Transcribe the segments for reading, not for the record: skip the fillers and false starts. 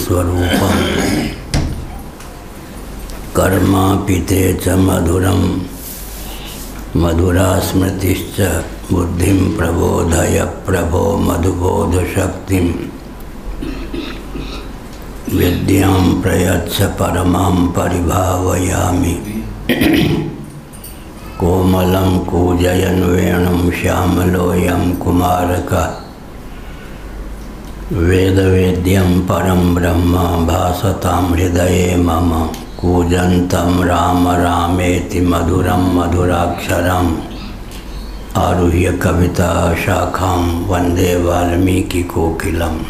स्वरूपम कर्मापिते च मधुरम मधुरा स्मृतिश्च बुद्धिं प्रबोधय प्रभो मधुबोध शक्तिं विद्यां प्रयच्छ परमां परिभावयामि कोमलं कूजयन् वेणुं श्यामलोऽयं कुमारकः वेदवेद्यं परं ब्रह्म भासतां हृदये मम कूजन्तं राम रामेति मधुरं मधुराक्षरम् आरुह्य कविता शाखां वन्दे वाल्मीकिकोकिलम्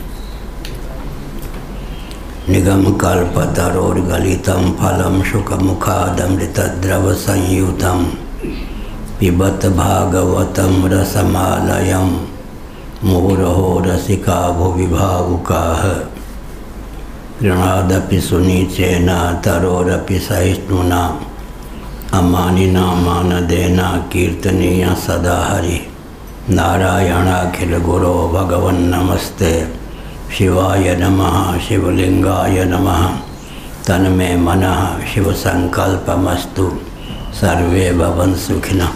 निगमकल्पतरोर्गलितं फलं शुकमुखादमृतद्रवसंयुतं पिबत भागवतं रसमालयं मुहुरहो रसिका भुवि भावुकाः गृणादपि सुनीचेन तरोरपि सहिष्णुना अमानिना मानदेना कीर्तनीय सदा हरि नारायणाखिल गुरो भगवन्नमस्ते शिवाय नमः शिवलिंगाय नमः तन्मे मनः शिव संकल्पमस्तु सर्वे भवन्तु सुखिनः।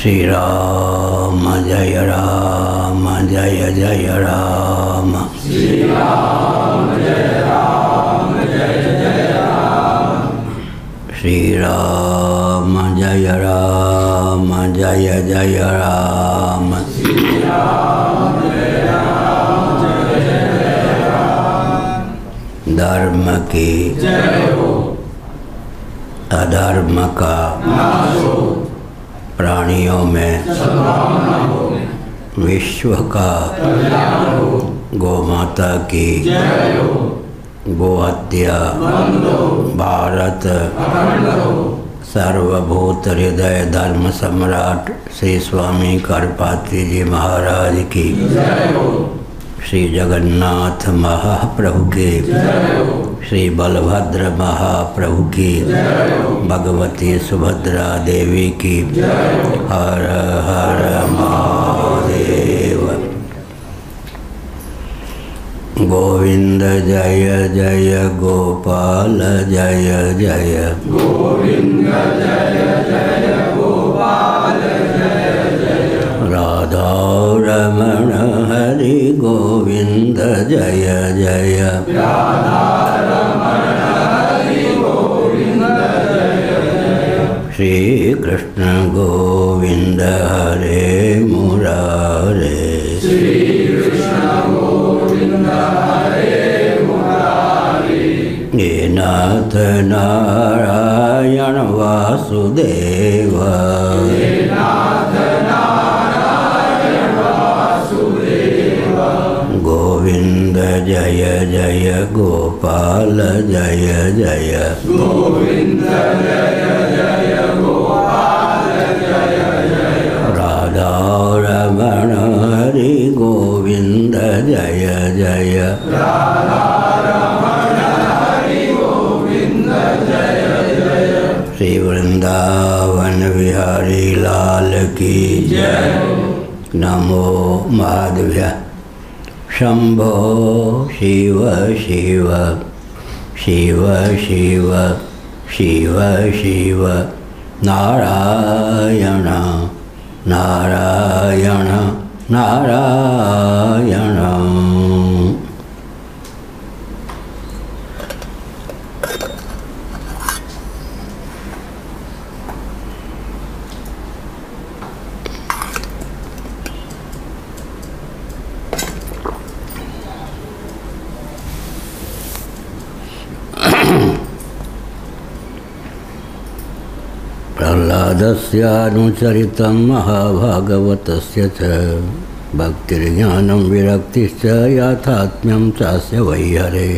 श्री राम जय राम जय जय राम श्री राम जय राम जय जय राम श्री राम जय राम जय जय राम श्री राम जय राम जय जय राम। धर्म की जय हो, अधर्म का नाश हो, प्राणियों में सद्भावना हो, विश्व का कल्याण हो, गौ माता की जय हो, गो हत्या बंद हो, भारत अखंड हो। सर्वभूत हृदय धर्म सम्राट श्री स्वामी करपात्री जी महाराज की जय हो, श्री जगन्नाथ महाप्रभु की जय हो, श्री बलभद्र महाप्रभु की जय हो, भगवती सुभद्रा देवी की जय हो। हर हर महादेव। गोविंद जय जय गोपाल जय जय गोविंद जय जय गोपाल जय जय राधा रमण हरि गोविंद जय जय राधा रमण हरि गोविंद जय जय श्री कृष्ण गोविंद हरे मुरारे श्री कृष्ण गोविंद हरे मुरारी हे नाथ नारायण वासुदेव हे नाथ नारायण वासुदेव गोविंद जय जय गोपाल जय जय गोविंद जय जय गोपाल जय जय राधा रमण हरि गोविंद जय जय राधा रमण हरि गोविंद जय जय श्री वृंदावन विहारी लाल की जय नमो माधव्य शंभो शिव शिव शिव शिव शिव शिव नारायण नारायण नारायण। प्रह्लादस्यानुचरितं महाभागवतस्य च भक्तिर्ज्ञानं विरक्तिश्च याथात्म्यं चास्य वैहरे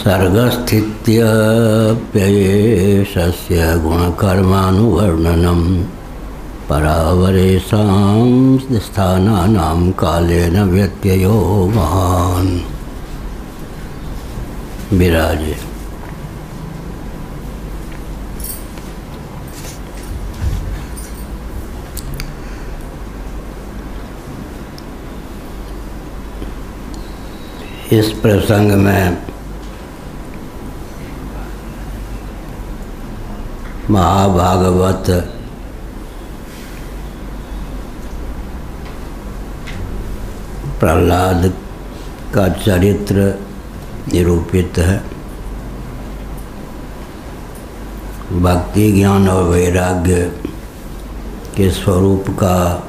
सर्गस्थित्यप्ययेषस्य गुणकर्मानुवर्णनं परावरेषां स्थानानां कालेन व्यत्ययो महान्। विराजे इस प्रसंग में महाभागवत प्रहलाद का चरित्र निरूपित है। भक्ति, ज्ञान और वैराग्य के स्वरूप का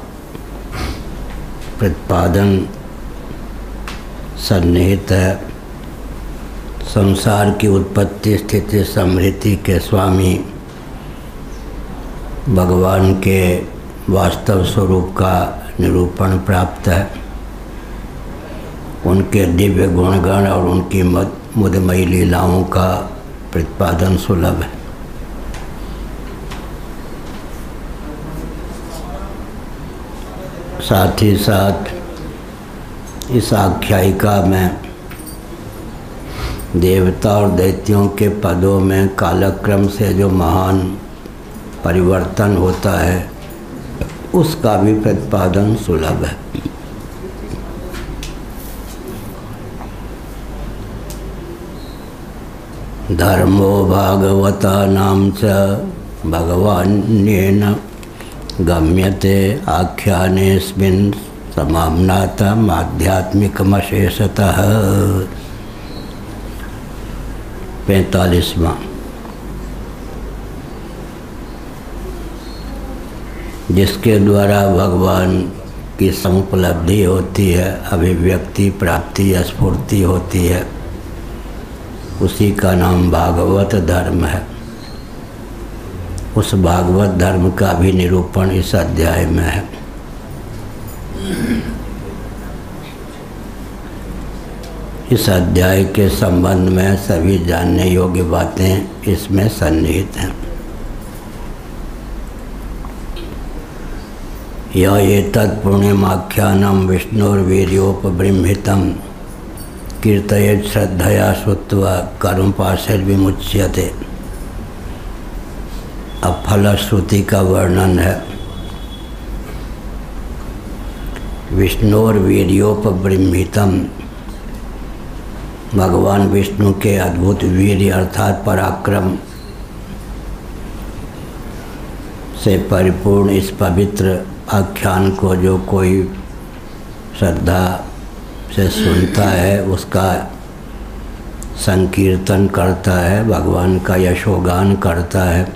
प्रतिपादन सन्निहित है। संसार की उत्पत्ति, स्थिति, समृद्धि के स्वामी भगवान के वास्तव स्वरूप का निरूपण प्राप्त है। उनके दिव्य गुणगण और उनकी मुदमयी लीलाओं का प्रतिपादन सुलभ है। साथ ही साथ इस आख्यायिका में देवता और दैत्यों के पदों में कालक्रम से जो महान परिवर्तन होता है उसका भी प्रतिपादन सुलभ है। धर्मो भागवता नाम च भगवान्येन गम्यते आख्यानेस्मिन् समाम्नातम् आध्यात्मिकमशेषतः। 45वां। जिसके द्वारा भगवान की समुपलब्धि होती है, अभिव्यक्ति, प्राप्ति, स्फूर्ति होती है, उसी का नाम भागवत धर्म है। उस भागवत धर्म का भी निरूपण इस अध्याय में है। इस अध्याय के संबंध में सभी जानने योग्य बातें इसमें सन्निहित हैं। यह एतत् पुण्यमाख्यानं विष्णुर्वीर्योपबृंहितं कीर्तयेत् श्रद्धया श्रुत्वा कर्मपाशैर्विमुच्यते। अब फलश्रुति का वर्णन है। विष्णुर्वीर्योपबृंहितं, भगवान विष्णु के अद्भुत वीर्य अर्थात पराक्रम से परिपूर्ण इस पवित्र आख्यान को जो कोई श्रद्धा से सुनता है, उसका संकीर्तन करता है, भगवान का यशोगान करता है,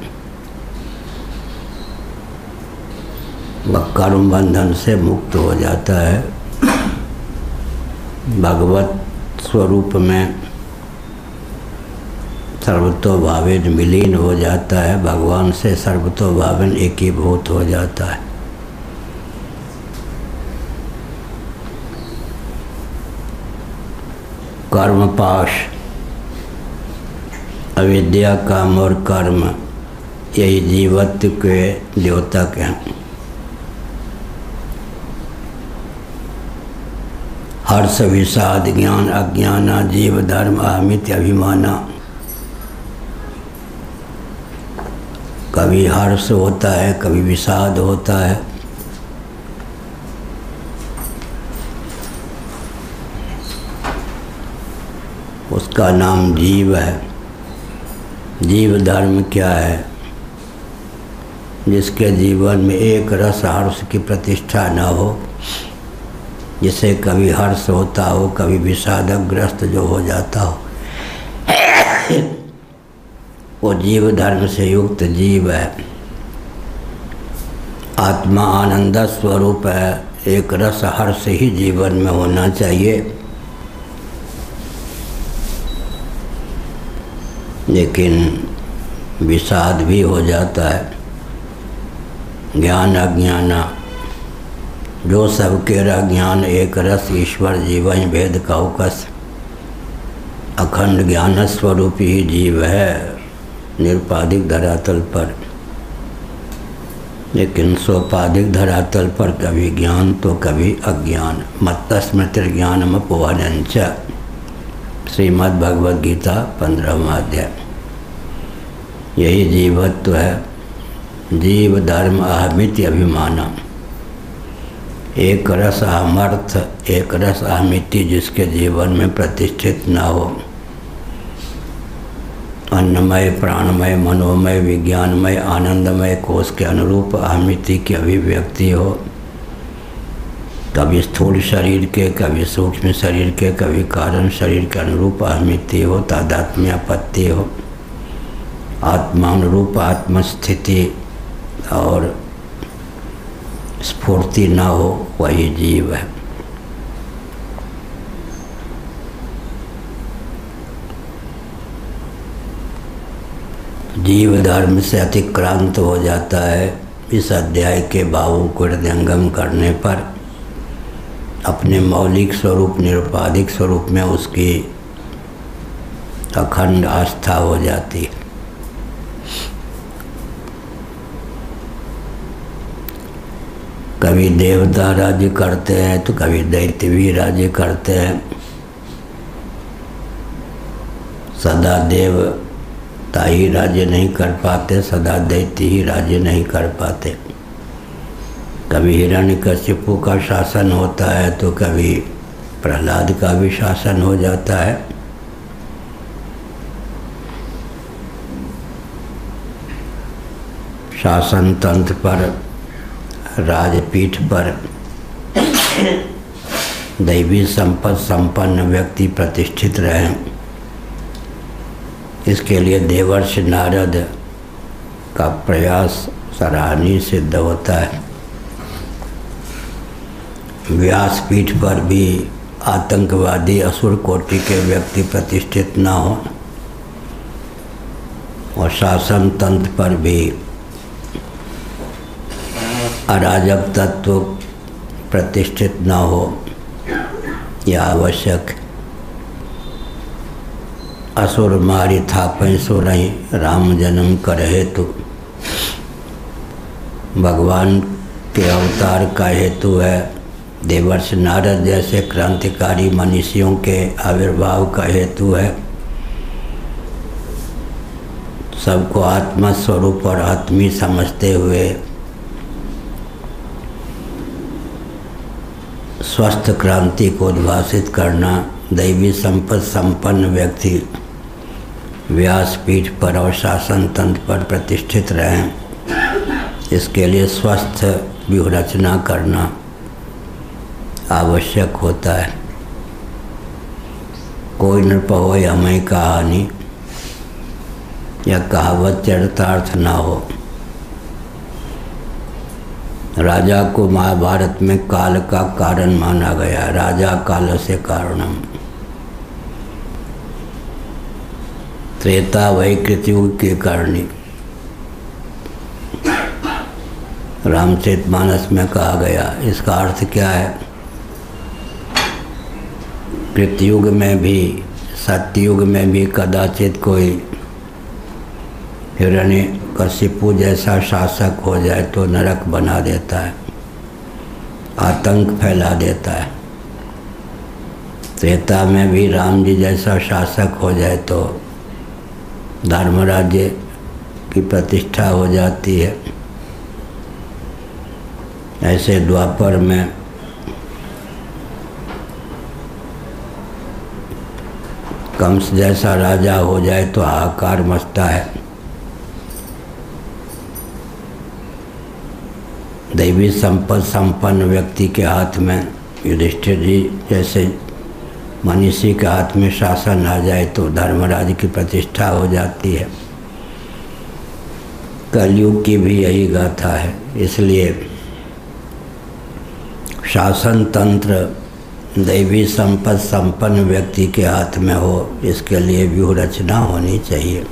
वह कर्म बंधन से मुक्त हो जाता है। भगवत स्वरूप में सर्वतोभावेन विलीन हो जाता है, भगवान से सर्वतोभावेन एकीभूत हो जाता है। कर्मपाश, अविद्या, काम और कर्म, यही जीवत्व के द्योतक हैं। हर्ष, विषाद, ज्ञान, अज्ञान, जीव, धर्म, अहमित्य, अभिमाना। कभी हर्ष होता है, कभी विषाद होता है, उसका नाम जीव है। जीव धर्म क्या है? जिसके जीवन में एक रस हर्ष की प्रतिष्ठा न हो, जिसे कभी हर्ष होता हो, कभी विषादग्रस्त जो हो जाता हो, वो जीव धर्म से युक्त जीव है। आत्मा आनंद स्वरूप है। एक रस हर्ष ही जीवन में होना चाहिए, लेकिन विषाद भी हो जाता है। ज्ञान, अज्ञान, जो सबके ज्ञान एक रस ईश्वर जीवन भेद का उकस अखंड ज्ञान स्वरूप ही जीव है निरुपाधिक धरातल पर। लेकिन सोपाधिक धरातल पर कभी ज्ञान तो कभी अज्ञान। मत्तस्मृतिर्ज्ञानम अपवादञ्च, श्रीमद् भगवद गीता 15वां अध्याय। यही जीवत्व है। जीव धर्म अहमित्य अभिमाना। एक रस अमर्थ, एक रस अमिति जिसके जीवन में प्रतिष्ठित न हो, अन्नमय, प्राणमय, मनोमय, विज्ञानमय, आनंदमय कोश के अनुरूप अमिति की अभिव्यक्ति हो, कभी स्थूल शरीर के, कभी सूक्ष्म शरीर के, कभी कारण शरीर के अनुरूप अमिति हो, तादात्म्य आपत्ति हो, आत्मानुरूप आत्मस्थिति और स्फूर्ति न हो, वही जीव है। जीव धर्म से अतिक्रांत हो जाता है। इस अध्याय के भावों को हृदयंगम करने पर अपने मौलिक स्वरूप, निरुपाधिक स्वरूप में उसकी अखंड आस्था हो जाती है। कभी देवता राज्य करते हैं तो कभी दैत्य भी राज्य करते हैं। सदा देवता ही राज्य नहीं कर पाते, सदा दैत्य ही राज्य नहीं कर पाते। कभी हिरण्यकशिपु का शासन होता है तो कभी प्रहलाद का भी शासन हो जाता है। शासन तंत्र पर, राजपीठ पर दैवी संपत्ति संपन्न व्यक्ति प्रतिष्ठित रहे, इसके लिए देवर्षि नारद का प्रयास सराहनीय सिद्ध होता है। व्यासपीठ पर भी आतंकवादी असुर कोटि के व्यक्ति प्रतिष्ठित न हो और शासन तंत्र पर भी अराजक तत्व प्रतिष्ठित न हो, यह आवश्यक। असुर मारी थापै सुरई, राम जन्म कर हेतु। भगवान के अवतार का हेतु है देवर्षि नारद जैसे क्रांतिकारी मनीषियों के आविर्भाव का हेतु है सबको आत्मस्वरूप और आत्मी समझते हुए स्वस्थ क्रांति को उद्भासित करना। दैवी संपत्ति संपन्न व्यक्ति व्यासपीठ पर और शासन तंत्र पर प्रतिष्ठित रहें, इसके लिए स्वस्थ व्यूहरचना करना आवश्यक होता है। कोई नृप हो हमें कहानी या कहावत चरितार्थ ना हो। राजा को महाभारत में काल का कारण माना गया। राजा काल से कारणम। त्रेता वही कृतयुग की करणी। रामचरितमानस में कहा गया। इसका अर्थ क्या है? कृतयुग में भी, सत्ययुग में भी कदाचित कोई हिरण्यकशिपु जैसा शासक हो जाए तो नरक बना देता है, आतंक फैला देता है। त्रेता में भी राम जी जैसा शासक हो जाए तो धर्मराज्य की प्रतिष्ठा हो जाती है। ऐसे द्वापर में कंस जैसा राजा हो जाए तो हाहाकार मचता है। दैवी संपत्ति संपन्न व्यक्ति के हाथ में, युधिष्ठिर जी जैसे मनीषी के हाथ में शासन आ जाए तो धर्मराज की प्रतिष्ठा हो जाती है। कलयुग की भी यही गाथा है। इसलिए शासन तंत्र दैवी संपत्ति संपन्न व्यक्ति के हाथ में हो, इसके लिए व्यूह रचना होनी चाहिए।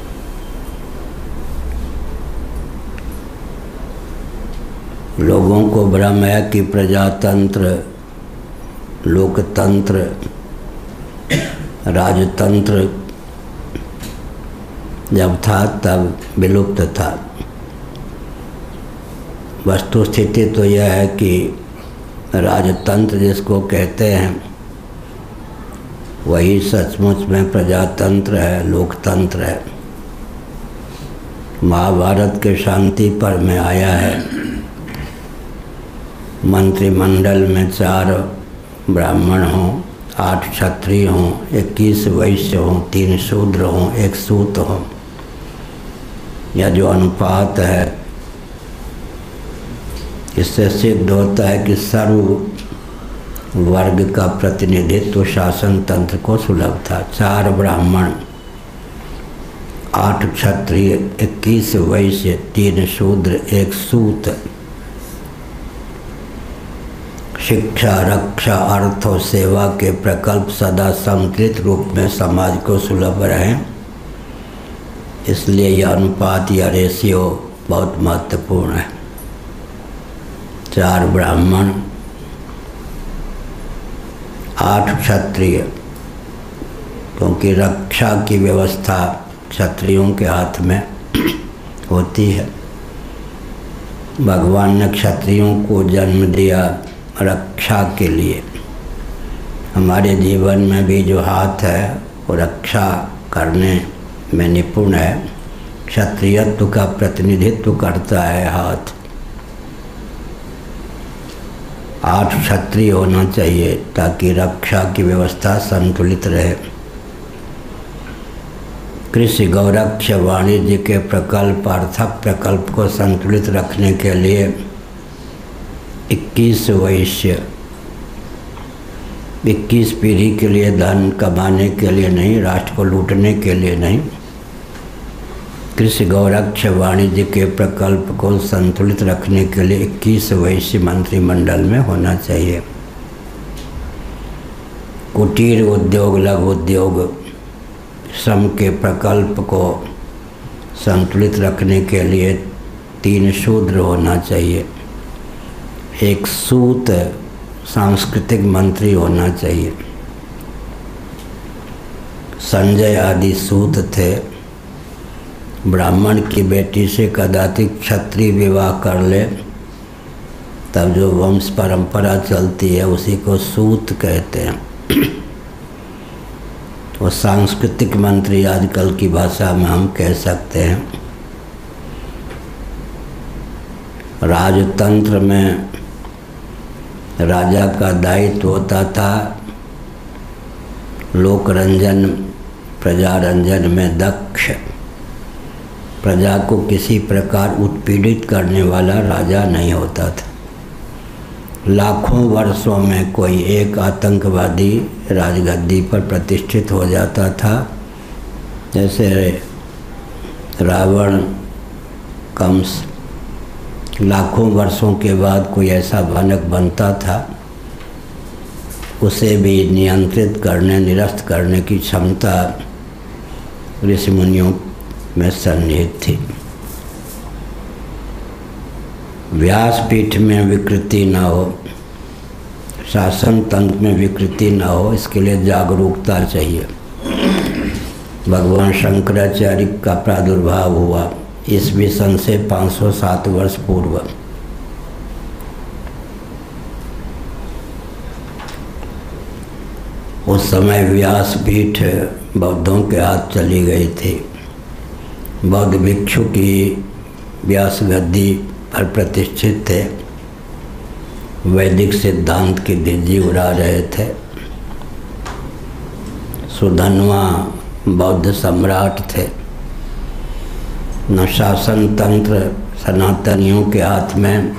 लोगों को भ्रम है कि प्रजातंत्र, लोकतंत्र, राजतंत्र जब था तब विलुप्त था। वस्तुस्थिति तो यह है कि राजतंत्र जिसको कहते हैं वही सचमुच में प्रजातंत्र है, लोकतंत्र है। महाभारत के शांति पर्व में आया है मंत्रिमंडल में 4 ब्राह्मण हों, 8 क्षत्रिय हों, 21 वैश्य हों, 3 शूद्र हों, 1 सूत हों। यह जो अनुपात है इससे सिद्ध होता है कि सर्व वर्ग का प्रतिनिधित्व शासन तंत्र को सुलभ था। 4 ब्राह्मण, 8 क्षत्रिय, 21 वैश्य, 3 शूद्र, 1 सूत। शिक्षा, रक्षा, अर्थ और सेवा के प्रकल्प सदा संतुलित रूप में समाज को सुलभ रहे, इसलिए यह अनुपात या रेशियो बहुत महत्वपूर्ण है। 4 ब्राह्मण, 8 क्षत्रिय, क्योंकि रक्षा की व्यवस्था क्षत्रियों के हाथ में होती है। भगवान ने क्षत्रियों को जन्म दिया रक्षा के लिए। हमारे जीवन में भी जो हाथ है वो रक्षा करने में निपुण है। क्षत्रियत्व का प्रतिनिधित्व करता है हाथ। 8 क्षत्रिय होना चाहिए ताकि रक्षा की व्यवस्था संतुलित रहे। कृषि, गौरक्ष, वाणिज्य के प्रकल्प, आर्थिक प्रकल्प को संतुलित रखने के लिए 21 वैश्य, 21 पीढ़ी के लिए, धन कमाने के लिए नहीं, राष्ट्र को लूटने के लिए नहीं। कृषि, गौरक्ष, वाणिज्य के प्रकल्प को संतुलित रखने के लिए 21 वैश्य मंत्रिमंडल में होना चाहिए। कुटीर उद्योग, लघु उद्योग, श्रम के प्रकल्प को संतुलित रखने के लिए 3 शूद्र होना चाहिए। 1 सूत सांस्कृतिक मंत्री होना चाहिए। संजय आदि सूत थे। ब्राह्मण की बेटी से कदाचित क्षत्रिय विवाह कर ले तब जो वंश परंपरा चलती है उसी को सूत कहते हैं। वो सांस्कृतिक मंत्री आजकल की भाषा में हम कह सकते हैं। राजतंत्र में राजा का दायित्व होता था लोकरंजन, प्रजारंजन में दक्ष। प्रजा को किसी प्रकार उत्पीड़ित करने वाला राजा नहीं होता था। लाखों वर्षों में कोई एक आतंकवादी राजगद्दी पर प्रतिष्ठित हो जाता था। जैसे रावण, कंस, लाखों वर्षों के बाद कोई ऐसा भयानक बनता था, उसे भी नियंत्रित करने, निरस्त करने की क्षमता ऋषि मुनियों में सन्निहित थी। व्यासपीठ में विकृति न हो, शासन तंत्र में विकृति न हो, इसके लिए जागरूकता चाहिए। भगवान शंकराचार्य का प्रादुर्भाव हुआ ईस्वी सन से 507 वर्ष पूर्व। उस समय व्यासपीठ बौद्धों के हाथ चली गई थी। बौद्ध भिक्षु की व्यास गद्दी पर प्रतिष्ठित थे, वैदिक सिद्धांत की धज्जी उड़ा रहे थे। सुधन्वा बौद्ध सम्राट थे। न शासन तंत्र सनातनियों के हाथ में,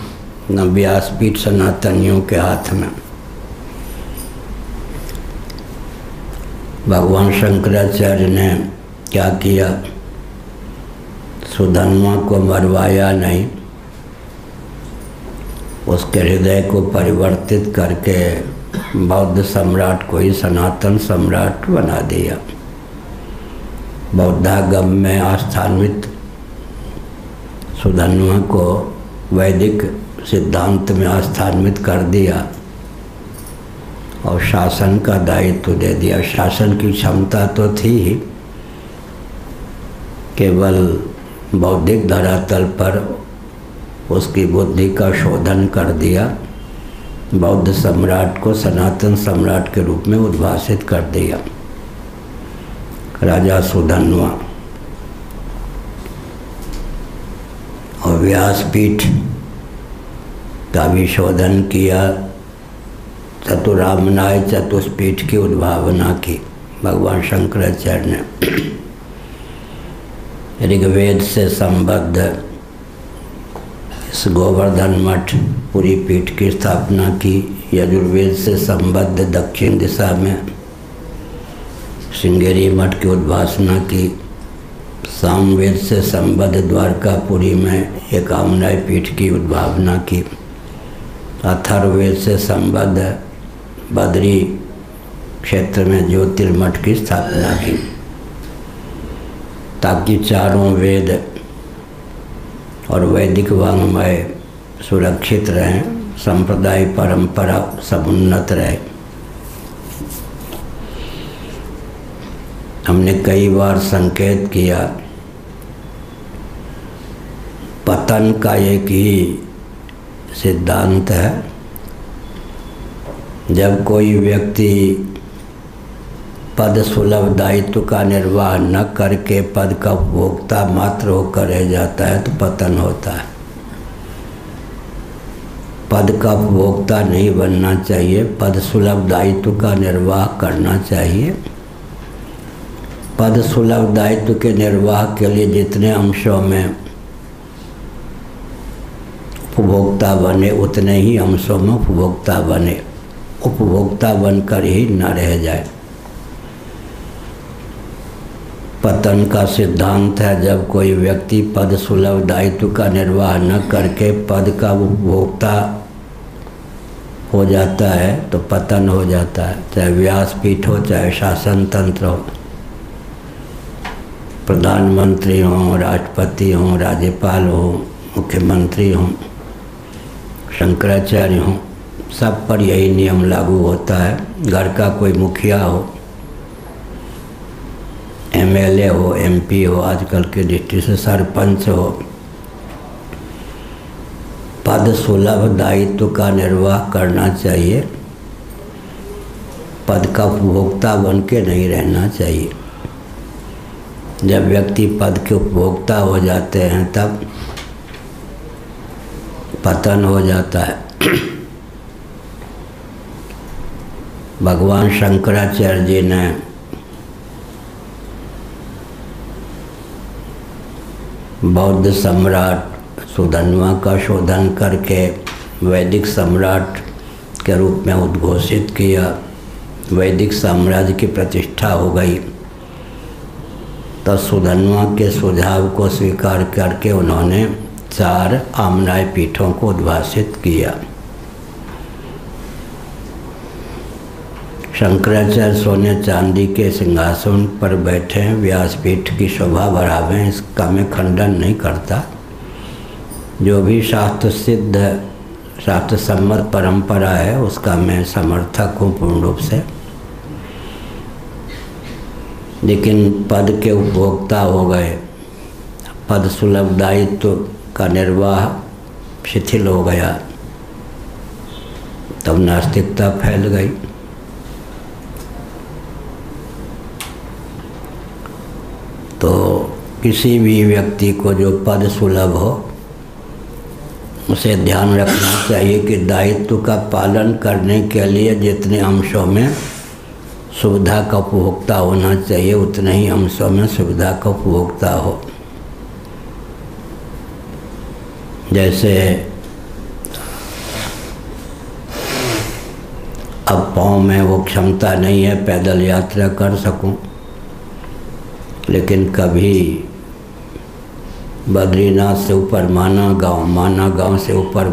न व्यासपीठ सनातनियों के हाथ में। भगवान शंकराचार्य ने क्या किया? सुधन्वा को मरवाया नहीं, उसके हृदय को परिवर्तित करके बौद्ध सम्राट को ही सनातन सम्राट बना दिया। बौद्धागम में आस्थान्वित सुधन्वा को वैदिक सिद्धांत में आस्थान्वित कर दिया और शासन का दायित्व दे दिया। शासन की क्षमता तो थी ही, केवल बौद्धिक धरातल पर उसकी बुद्धि का शोधन कर दिया। बौद्ध सम्राट को सनातन सम्राट के रूप में उद्भासित कर दिया। राजा सुधन्वा और व्यासपीठ का भी शोधन किया, चतुरामनाय चतुष्पीठ की उद्भावना की भगवान शंकराचार्य ने। ऋग्वेद से संबद्ध इस गोवर्धन मठ पूरी पीठ की स्थापना की। यजुर्वेद से संबद्ध दक्षिण दिशा में श्रृंगेरी मठ की उद्भावना की। सामवेद से संबद्ध द्वारकापुरी में एकाम्नाय पीठ की उद्भावना की। अथर्ववेद से संबद्ध बद्री क्षेत्र में ज्योतिर्मठ की स्थापना की, ताकि चारों वेद और वैदिक वाङ्मय सुरक्षित रहें, संप्रदाय परंपरा समुन्नत रहे। हमने कई बार संकेत किया, पतन का एक ही सिद्धांत है। जब कोई व्यक्ति पद सुलभ दायित्व का निर्वाह न करके पद का उपभोक्ता मात्र होकर रह जाता है तो पतन होता है। पद का उपभोक्ता नहीं बनना चाहिए, पद सुलभ दायित्व का निर्वाह करना चाहिए। पद सुलभ दायित्व के निर्वाह के लिए जितने अंशों में उपभोक्ता बने उतने ही अंशों में उपभोक्ता बने, उपभोक्ता बनकर ही न रह जाए। पतन का सिद्धांत है, जब कोई व्यक्ति पद सुलभ दायित्व का निर्वाह न करके पद का उपभोक्ता हो जाता है तो पतन हो जाता है। चाहे व्यासपीठ हो, चाहे शासन तंत्र हो, प्रधानमंत्री हों, राष्ट्रपति हों, राज्यपाल हों, मुख्यमंत्री हों, शंकराचार्य हों, सब पर यही नियम लागू होता है। घर का कोई मुखिया हो, एमएलए हो, एमपी हो, आजकल के दृष्टि से सरपंच हो, पद सुलभ दायित्व का निर्वाह करना चाहिए, पद का उपभोक्ता बन के नहीं रहना चाहिए। जब व्यक्ति पद के उपभोक्ता हो जाते हैं तब पतन हो जाता है। भगवान शंकराचार्य जी ने बौद्ध सम्राट सुधन्वा का शोधन करके वैदिक सम्राट के रूप में उद्घोषित किया। वैदिक साम्राज्य की प्रतिष्ठा हो गई। तो सुधन्वा के सुझाव को स्वीकार करके उन्होंने 4 आम्नाय पीठों को उद्भाषित किया। शंकराचार्य सोने चांदी के सिंहासन पर बैठे हैं, व्यासपीठ की शोभा बढ़ावें, इसका मैं खंडन नहीं करता। जो भी शास्त्र सिद्ध शास्त्र सम्मत परंपरा है उसका मैं समर्थक हूँ पूर्ण रूप से। लेकिन पद के उपभोक्ता हो गए, पद सुलभ दायित्व का निर्वाह शिथिल हो गया, तब नास्तिकता फैल गई। तो किसी भी व्यक्ति को जो पद सुलभ हो उसे ध्यान रखना चाहिए कि दायित्व का पालन करने के लिए जितने अंशों में सुविधा का उपभोक्ता होना चाहिए उतने ही अंशों में सुविधा का उपभोक्ता हो। जैसे अब पाँव में वो क्षमता नहीं है पैदल यात्रा कर सकूं, लेकिन कभी बद्रीनाथ से ऊपर माना गांव से ऊपर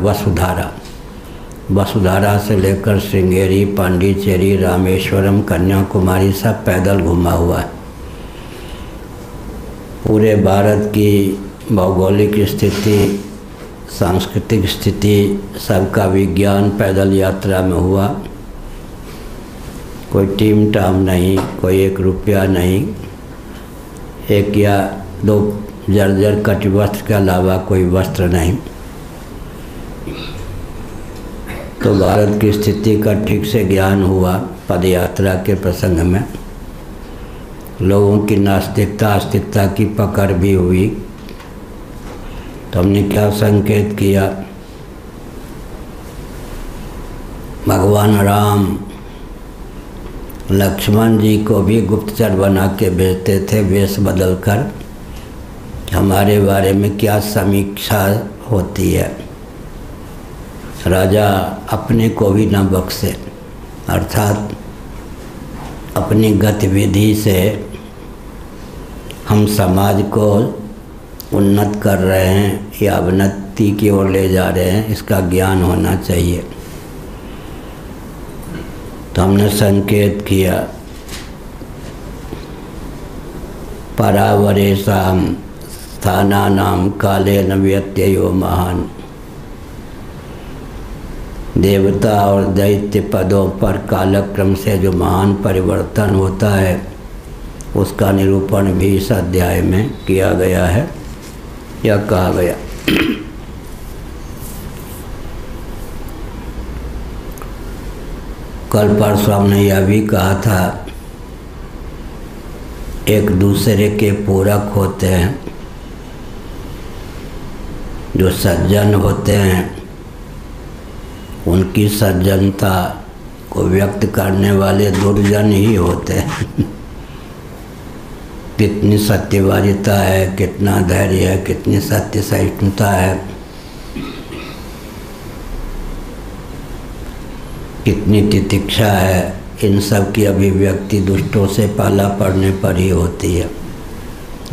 वसुधारा से लेकर श्रृंगेरी, पांडिचेरी, रामेश्वरम, कन्याकुमारी सब पैदल घुमा हुआ है। पूरे भारत की भौगोलिक स्थिति, सांस्कृतिक स्थिति, सबका विज्ञान पैदल यात्रा में हुआ। कोई टीम टाम नहीं, कोई 1 रुपया नहीं, 1 या 2 जर्जर कटी वस्त्र के अलावा कोई वस्त्र नहीं। तो भारत की स्थिति का ठीक से ज्ञान हुआ पद यात्रा के प्रसंग में। लोगों की नास्तिकता आस्तिकता की पकड़ भी हुई। तो हमने क्या संकेत किया भगवान राम लक्ष्मण जी को भी गुप्तचर बना के भेजते थे वेश बदल कर। हमारे बारे में क्या समीक्षा होती है। राजा अपने को भी न बख्शे, अर्थात अपनी गतिविधि से हम समाज को उन्नत कर रहे हैं या अवनति की ओर ले जा रहे हैं, इसका ज्ञान होना चाहिए। तो हमने संकेत किया परावरेशाम स्थानानाम काले न व्यत्ययो महान। देवता और दैत्य पदों पर कालक्रम से जो महान परिवर्तन होता है उसका निरूपण भी इस अध्याय में किया गया है या कहा गया। कल परसों हमने यह भी कहा था एक दूसरे के पूरक होते हैं। जो सज्जन होते हैं उनकी सज्जनता को व्यक्त करने वाले दुर्जन ही होते हैं। कितनी सत्यवादिता है, कितना धैर्य है, कितनी सत्य सहिष्णुता है, कितनी तितिक्षा है, इन सब की अभिव्यक्ति दुष्टों से पाला पड़ने पर ही होती है।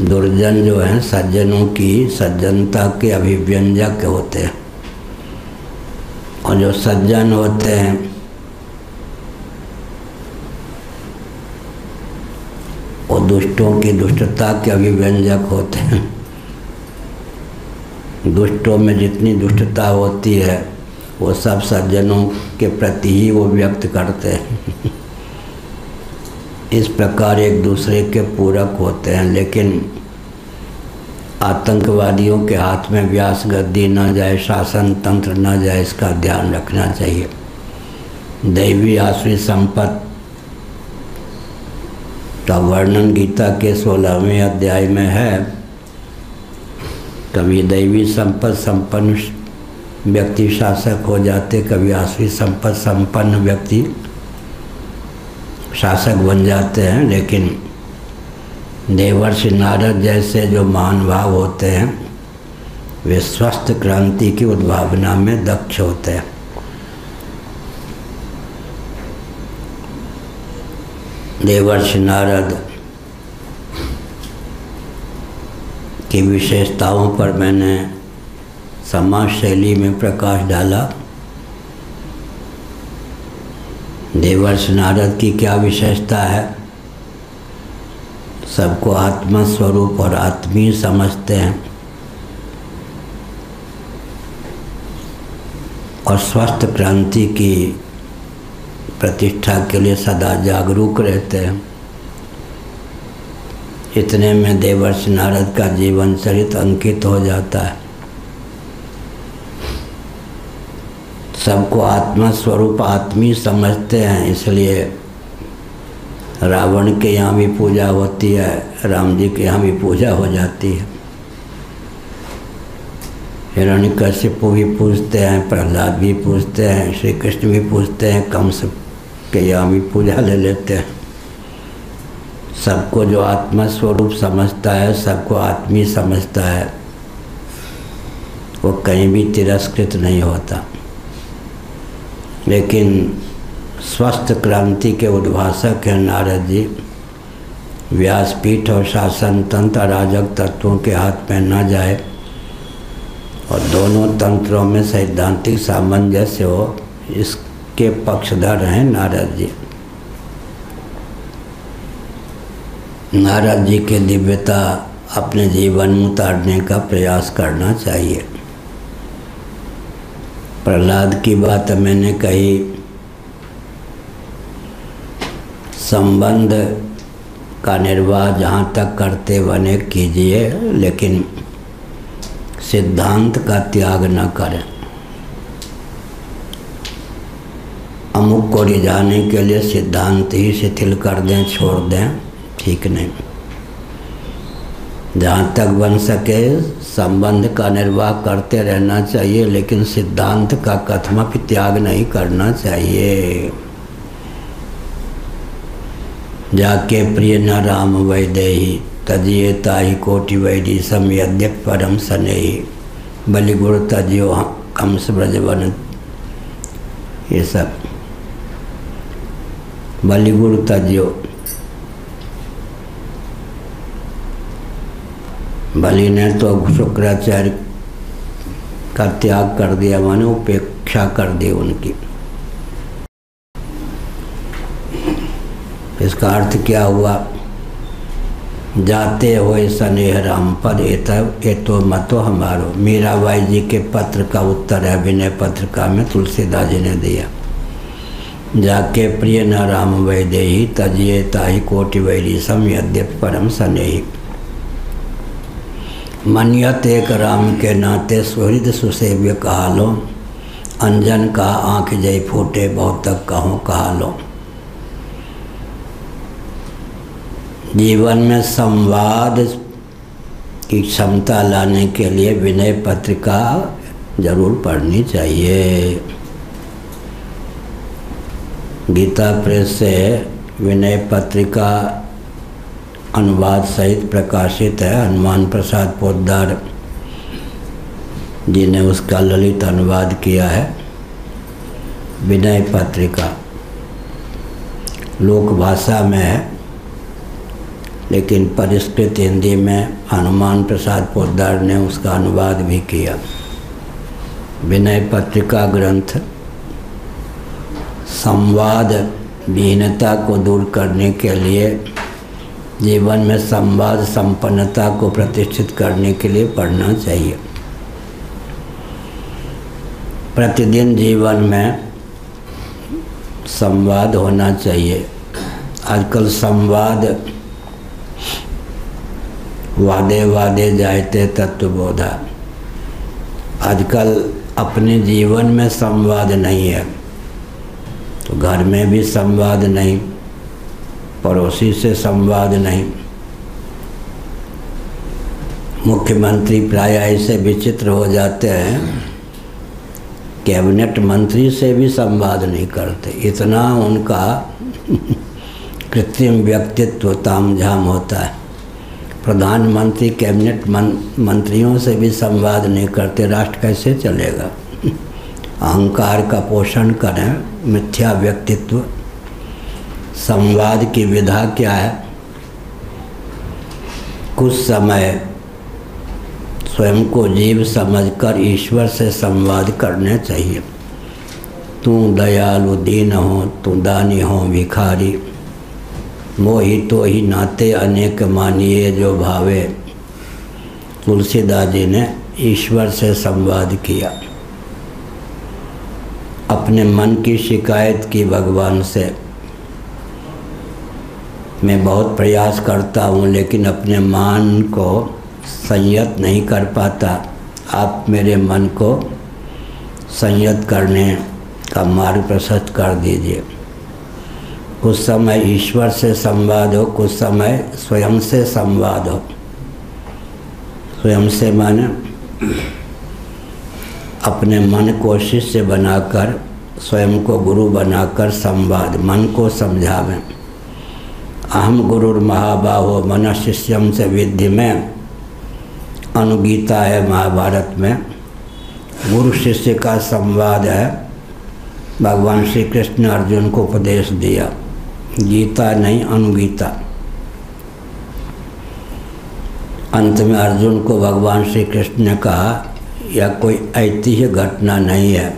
दुर्जन जो हैं सज्जनों की सज्जनता के अभिव्यंजक होते हैं और जो सज्जन होते हैं वो दुष्टों की दुष्टता के अभिव्यंजक होते हैं। दुष्टों में जितनी दुष्टता होती है वो सब सज्जनों के प्रति ही वो व्यक्त करते हैं। इस प्रकार एक दूसरे के पूरक होते हैं। लेकिन आतंकवादियों के हाथ में व्यास गद्दी न जाए, शासन तंत्र न जाए, इसका ध्यान रखना चाहिए। दैवी आश्रित संपत्ति का वर्णन गीता के 16वें अध्याय में है। कभी दैवी संपत्ति संपन्न व्यक्ति शासक हो जाते, कभी आश्रित संपत्ति संपन्न व्यक्ति शासक बन जाते हैं। लेकिन देवर्षि नारद जैसे जो महानुभाव होते हैं वे स्वस्थ क्रांति की उद्भावना में दक्ष होते हैं। देवर्षि नारद की विशेषताओं पर मैंने समाज शैली में प्रकाश डाला। देवर्षि नारद की क्या विशेषता है? सबको आत्मा स्वरूप और आत्मीय समझते हैं और स्वस्थ क्रांति की प्रतिष्ठा के लिए सदा जागरूक रहते हैं। इतने में देवर्षि नारद का जीवन चरित्र अंकित हो जाता है। सबको आत्मा स्वरूप आत्मीय समझते हैं, इसलिए रावण के यहाँ भी पूजा होती है, राम जी के यहाँ भी पूजा हो जाती है। हिरण्यकशिपु भी पूजते हैं, प्रहलाद भी पूजते हैं, श्री कृष्ण भी पूजते हैं, कंस के यहाँ भी पूजा ले लेते हैं। सबको जो आत्मा स्वरूप समझता है, सबको आत्मीय समझता है, वो कहीं भी तिरस्कृत नहीं होता। लेकिन स्वस्थ क्रांति के उद्भाषक हैं नारद जी। व्यासपीठ और शासन तंत्र अराजक तत्वों के हाथ में न जाए और दोनों तंत्रों में सैद्धांतिक सामंजस्य हो, इसके पक्षधर हैं नारद जी। नारद जी की दिव्यता अपने जीवन में उतारने का प्रयास करना चाहिए। प्रहलाद की बात मैंने कही, संबंध का निर्वाह जहाँ तक करते बने कीजिए, लेकिन सिद्धांत का त्याग न करें। अमुक को रिझाने के लिए सिद्धांत ही शिथिल कर दें, छोड़ दें, ठीक नहीं। जहाँ तक बन सके संबंध का निर्वाह करते रहना चाहिए, लेकिन सिद्धांत का कथमपि त्याग नहीं करना चाहिए। जाके प्रिय न राम वैदेही तजिए ताहि कोटि वैरी सम यद्यप परम सनेही बलिगुण तजियो कंस ब्रजवन। ये सब बलिगुण तजियो, बलि ने तो शुक्राचार्य का त्याग कर दिया, माने उपेक्षा कर दी उनकी। इसका अर्थ क्या हुआ? जाते हुए स्नेह राम पर एतो मतो हमारो। मीराबाई जी के पत्र का उत्तर है विनय पत्रिका में तुलसीदास जी ने दिया। जाके प्रिय न राम वैदेही तजिए ताहि कोटि वैरी सम यद्यप परम स्नेही। मनियत एक राम के नाते सुहृद सुसेव्य कहालो। अंजन का आँख जय फूटे बहुत तक कहो कहालो। जीवन में संवाद की क्षमता लाने के लिए विनय पत्रिका जरूर पढ़नी चाहिए। गीता प्रेस से विनय पत्रिका अनुवाद सहित प्रकाशित है। हनुमान प्रसाद पोद्दार जी ने उसका ललित अनुवाद किया है। विनय पत्रिका लोक भाषा में है, लेकिन परिष्कृत हिंदी में हनुमान प्रसाद पोद्दार ने उसका अनुवाद भी किया। विनय पत्रिका ग्रंथ संवाद विहीनता को दूर करने के लिए, जीवन में संवाद संपन्नता को प्रतिष्ठित करने के लिए पढ़ना चाहिए। प्रतिदिन जीवन में संवाद होना चाहिए। आजकल संवाद वादे वादे जायते तत्वबोधा। आजकल अपने जीवन में संवाद नहीं है, तो घर में भी संवाद नहीं, पड़ोसी से संवाद नहीं। मुख्यमंत्री प्राय ऐसे विचित्र हो जाते हैं, कैबिनेट मंत्री से भी संवाद नहीं करते, इतना उनका कृत्रिम व्यक्तित्व तामझाम होता है। प्रधानमंत्री कैबिनेट मंत्रियों से भी संवाद नहीं करते, राष्ट्र कैसे चलेगा? अहंकार का पोषण करें, मिथ्या व्यक्तित्व। संवाद की विधा क्या है? कुछ समय स्वयं को जीव समझकर ईश्वर से संवाद करने चाहिए। तू दयालु दीन हो, तू दानी हो भिखारी, मोहि तो ही नाते अनेक मानिए जो भावे। तुलसीदास जी ने ईश्वर से संवाद किया। अपने मन की शिकायत की भगवान से, मैं बहुत प्रयास करता हूँ लेकिन अपने मन को संयत नहीं कर पाता। आप मेरे मन को संयत करने का मार्ग प्रशस्त कर दीजिए। कुछ समय ईश्वर से संवाद हो, कुछ समय स्वयं से संवाद हो। स्वयं से माने अपने मन को शिष्य बनाकर, स्वयं को गुरु बनाकर संवाद, मन को समझावें। अहम गुरुर महाबाहो मन शिष्यम से विद्धि में अनुगीता है महाभारत में। गुरु शिष्य का संवाद है। भगवान श्री कृष्ण ने अर्जुन को उपदेश दिया, गीता नहीं अनुगीता। अंत में अर्जुन को भगवान श्री कृष्ण ने कहा, यह कोई ऐतिहासिक घटना नहीं है,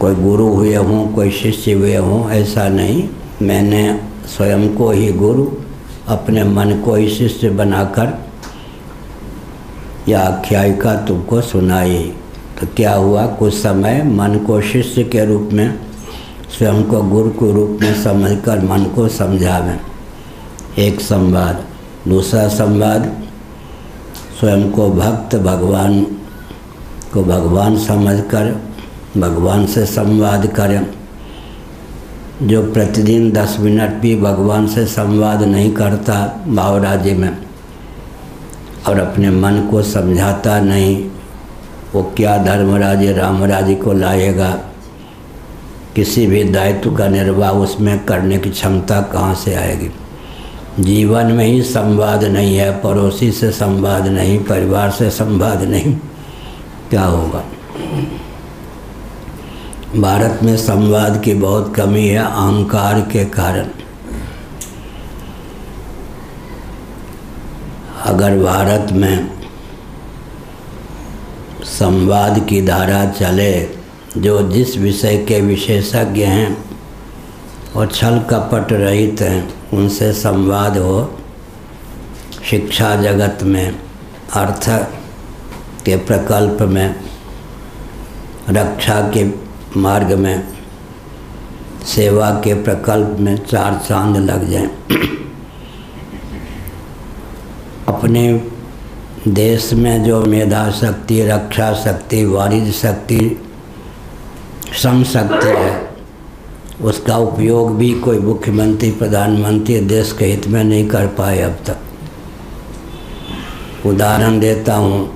कोई गुरु हुए हों, कोई शिष्य हुए हों, ऐसा नहीं। मैंने स्वयं को ही गुरु, अपने मन को ही शिष्य बनाकर यह आख्यायिका तुमको सुनाई। तो क्या हुआ? कुछ समय मन को शिष्य के रूप में, स्वयं को गुरु के रूप में समझकर मन को समझावें। एक संवाद। दूसरा संवाद, स्वयं को भक्त, भगवान को भगवान समझकर भगवान से संवाद करें। जो प्रतिदिन 10 मिनट भी भगवान से संवाद नहीं करता भाव राज्य में, और अपने मन को समझाता नहीं, वो क्या धर्मराज रामराज को लाएगा? किसी भी दायित्व का निर्वाह उसमें करने की क्षमता कहाँ से आएगी? जीवन में ही संवाद नहीं है, पड़ोसी से संवाद नहीं, परिवार से संवाद नहीं, क्या होगा? भारत में संवाद की बहुत कमी है अहंकार के कारण। अगर भारत में संवाद की धारा चले, जो जिस विषय के विशेषज्ञ हैं और छल कपट रहित हैं उनसे संवाद हो, शिक्षा जगत में, अर्थ के प्रकल्प में, रक्षा के मार्ग में, सेवा के प्रकल्प में चार चांद लग जाएं। अपने देश में जो मेधा शक्ति, रक्षा शक्ति, वाणिज्य शक्ति, श्रम शक्ति है, उसका उपयोग भी कोई मुख्यमंत्री प्रधानमंत्री देश के हित में नहीं कर पाए अब तक। उदाहरण देता हूँ,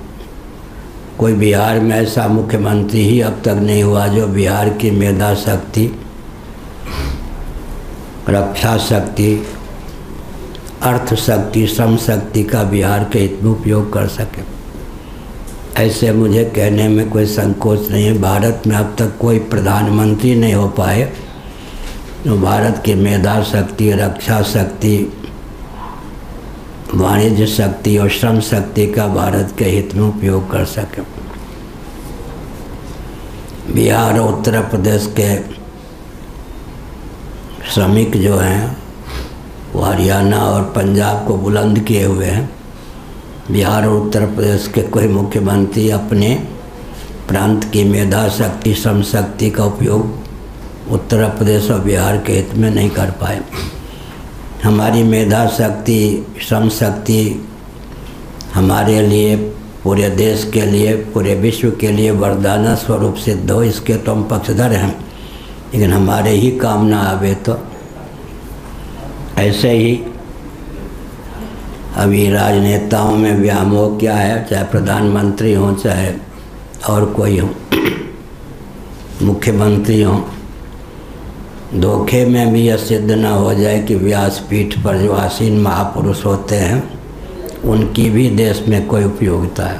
कोई बिहार में ऐसा मुख्यमंत्री ही अब तक नहीं हुआ जो बिहार की मेधा शक्ति, रक्षा शक्ति, अर्थ शक्ति, श्रम शक्ति का बिहार के हित में उपयोग कर सके। ऐसे मुझे कहने में कोई संकोच नहीं है। भारत में अब तक कोई प्रधानमंत्री नहीं हो पाए जो भारत की मेधा शक्ति, रक्षा शक्ति, वाणिज्य शक्ति और श्रम शक्ति का भारत के हित में उपयोग कर सके। बिहार और उत्तर प्रदेश के श्रमिक जो हैं वो हरियाणा और पंजाब को बुलंद किए हुए हैं। बिहार और उत्तर प्रदेश के कोई मुख्यमंत्री अपने प्रांत की मेधा शक्ति, श्रम शक्ति का उपयोग उत्तर प्रदेश और बिहार के हित में नहीं कर पाए। हमारी मेधा शक्ति, श्रम शक्ति हमारे लिए, पूरे देश के लिए, पूरे विश्व के लिए वरदान स्वरूप सिद्ध हो, इसके तो हम पक्षधर हैं। लेकिन हमारे ही काम ना आवे तो ऐसे ही अभी राजनेताओं में व्यामोह क्या है, चाहे प्रधानमंत्री हों चाहे और कोई हो, मुख्यमंत्री हों, धोखे में भी यह सिद्ध न हो जाए कि व्यासपीठ पर जो आसीन महापुरुष होते हैं उनकी भी देश में कोई उपयोगिता है।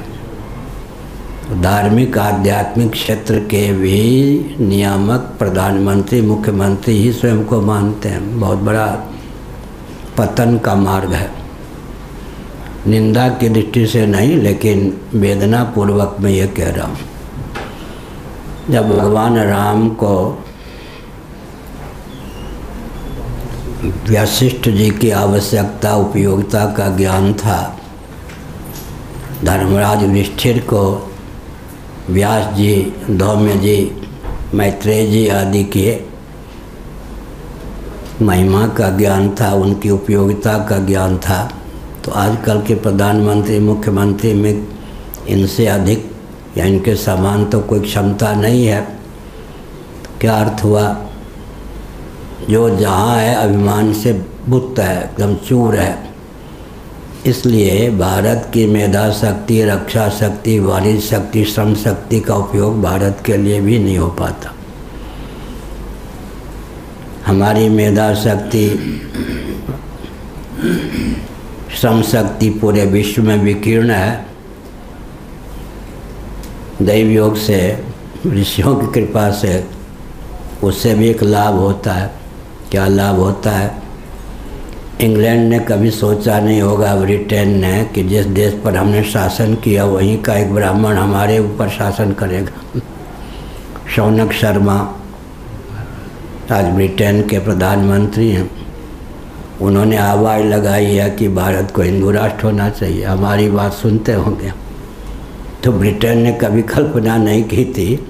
धार्मिक आध्यात्मिक क्षेत्र के भी नियामक प्रधानमंत्री, मुख्यमंत्री ही स्वयं को मानते हैं। बहुत बड़ा पतन का मार्ग है। निंदा की दृष्टि से नहीं, लेकिन वेदना पूर्वक मैं ये कह रहा हूँ। जब भगवान राम को वशिष्ठ जी की आवश्यकता, उपयोगिता का ज्ञान था, धर्मराज युधिष्ठिर को व्यास जी, धौम्य जी, मैत्रेय जी आदि के महिमा का ज्ञान था, उनकी उपयोगिता का ज्ञान था, तो आजकल के प्रधानमंत्री, मुख्यमंत्री में इनसे अधिक या इनके समान तो कोई क्षमता नहीं है। क्या अर्थ हुआ? जो जहाँ है अभिमान से बुत है, एकदम चूर है। इसलिए भारत की मेधा शक्ति, रक्षा शक्ति, वाणिज्य शक्ति, श्रम शक्ति का उपयोग भारत के लिए भी नहीं हो पाता। हमारी मेधा शक्ति, श्रम शक्ति पूरे विश्व में विकीर्ण है। दैव योग से, ऋषियों की कृपा से उससे भी एक लाभ होता है। क्या लाभ होता है? इंग्लैंड ने कभी सोचा नहीं होगा, ब्रिटेन ने, कि जिस देश पर हमने शासन किया वहीं का एक ब्राह्मण हमारे ऊपर शासन करेगा। शौनक शर्मा आज ब्रिटेन के प्रधानमंत्री हैं। उन्होंने आवाज़ लगाई है कि भारत को हिंदू राष्ट्र होना चाहिए। हमारी बात सुनते होंगे। तो ब्रिटेन ने कभी कल्पना नहीं की थी,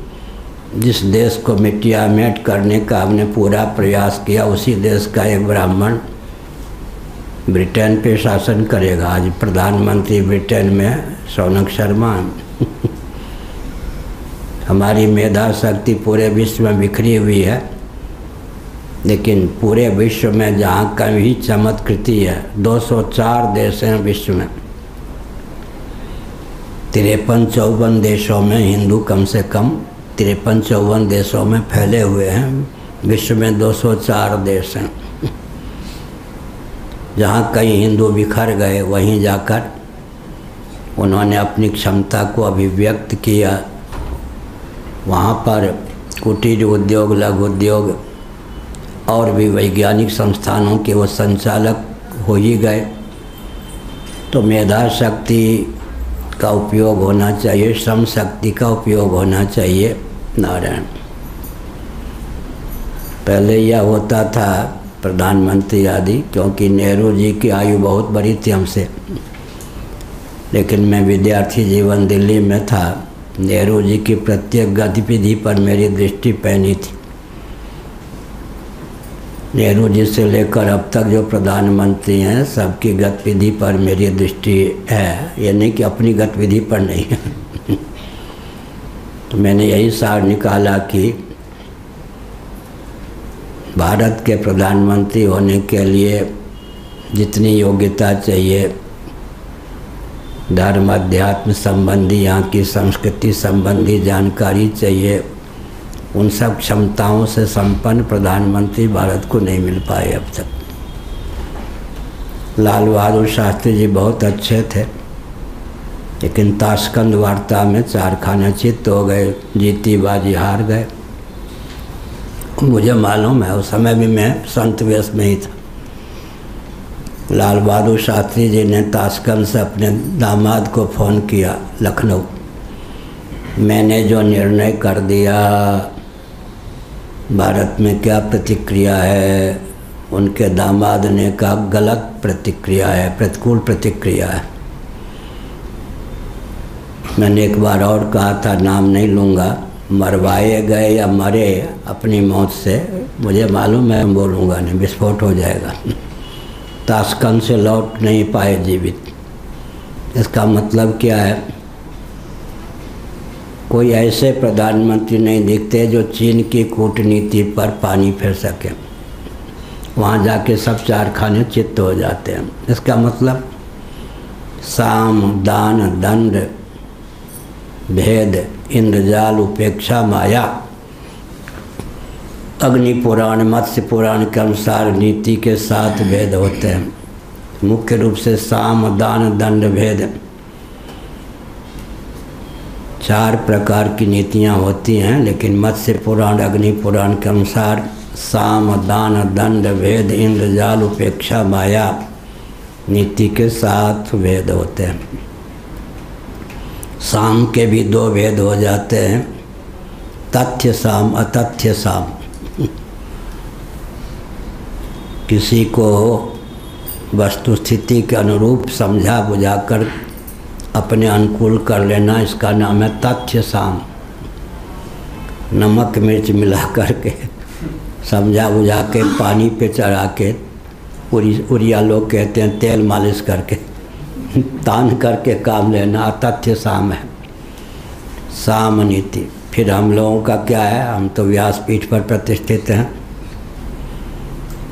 जिस देश को मिट्टियामेट करने का हमने पूरा प्रयास किया, उसी देश का एक ब्राह्मण ब्रिटेन पे शासन करेगा। आज प्रधानमंत्री ब्रिटेन में शौनक शर्मा। हमारी मेधा शक्ति पूरे विश्व में बिखरी हुई है, लेकिन पूरे विश्व में जहाँ कहीं चमत्कृति है, 204 देश हैं विश्व में, 53-54 देशों में हिंदू कम से कम 53-54 देशों में फैले हुए हैं। विश्व में 204 देश हैं। जहाँ कहीं हिंदू बिखर गए वहीं जाकर उन्होंने अपनी क्षमता को अभिव्यक्त किया। वहाँ पर कुटीर उद्योग, लघु उद्योग और भी वैज्ञानिक संस्थानों के वो संचालक हो ही गए। तो मेधा शक्ति का उपयोग होना चाहिए, श्रम शक्ति का उपयोग होना चाहिए। नारायण पहले यह होता था प्रधानमंत्री आदि, क्योंकि नेहरू जी की आयु बहुत बड़ी थी हमसे, लेकिन मैं विद्यार्थी जीवन दिल्ली में था। नेहरू जी की प्रत्येक गतिविधि पर मेरी दृष्टि पैनी थी। नेहरू जी से लेकर अब तक जो प्रधानमंत्री हैं सबकी गतिविधि पर मेरी दृष्टि है, ये नहीं कि अपनी गतिविधि पर नहीं है। तो मैंने यही सार निकाला कि भारत के प्रधानमंत्री होने के लिए जितनी योग्यता चाहिए, धर्म अध्यात्म संबंधी, यहाँ की संस्कृति संबंधी जानकारी चाहिए, उन सब क्षमताओं से संपन्न प्रधानमंत्री भारत को नहीं मिल पाए अब तक। लाल बहादुर शास्त्री जी बहुत अच्छे थे, लेकिन ताशकंद वार्ता में 4 खाने चित्त हो गए, जीती बाजी हार गए। मुझे मालूम है उस समय भी मैं संत वेश में ही था। लाल बहादुर शास्त्री जी ने ताशकंद से अपने दामाद को फ़ोन किया लखनऊ, मैंने जो निर्णय कर दिया भारत में क्या प्रतिक्रिया है। उनके दामाद ने कहा गलत प्रतिक्रिया है, प्रतिकूल प्रतिक्रिया है। मैंने एक बार और कहा था, नाम नहीं लूँगा, मरवाए गए या मरे अपनी मौत से, मुझे मालूम है, बोलूँगा नहीं, विस्फोट हो जाएगा। ताशकंद से लौट नहीं पाए जीवित। इसका मतलब क्या है? कोई ऐसे प्रधानमंत्री नहीं दिखते जो चीन की कूटनीति पर पानी फेर सके। वहाँ जाके सब 4 खाने चित्त हो जाते हैं। इसका मतलब साम दान दंड भेद इंद्रजाल उपेक्षा माया। अग्नि पुराण मत्स्य पुराण के अनुसार नीति के 7 भेद होते हैं। मुख्य रूप से साम दान दंड भेद 4 प्रकार की नीतियाँ होती हैं, लेकिन मत्स्य पुराण अग्नि पुराण के अनुसार साम दान दंड भेद इंद्रजाल उपेक्षा माया नीति के 7 भेद होते हैं। साम के भी 2 भेद हो जाते हैं, तथ्य साम अतथ्य साम। किसी को वस्तु स्थिति के अनुरूप समझा बुझाकर अपने अनुकूल कर लेना, इसका नाम है तथ्य साम। नमक मिर्च मिला करके समझा बुझा के पानी पे चढ़ा के, उड़िया लोग कहते हैं तेल मालिश करके, तान करके काम लेना अतथ्य साम है, साम नीति। फिर हम लोगों का क्या है, हम तो व्यासपीठ पर प्रतिष्ठित हैं।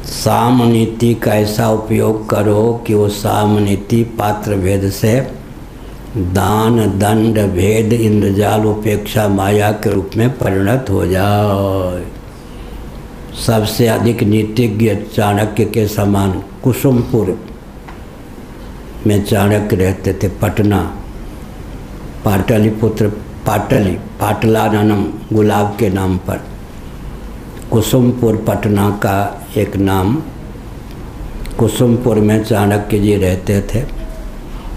साम नीति का ऐसा उपयोग करो कि वो साम नीति पात्र भेद से दान दंड भेद इंद्रजाल उपेक्षा माया के रूप में परिणत हो जाए। सबसे अधिक नीतिज्ञ चाणक्य के समान कुसुमपुर में चाणक्य रहते थे, पटना, पाटलिपुत्र, पाटलाननम गुलाब के नाम पर कुसुमपुर पटना का एक नाम। कुसुमपुर में चाणक्य जी रहते थे।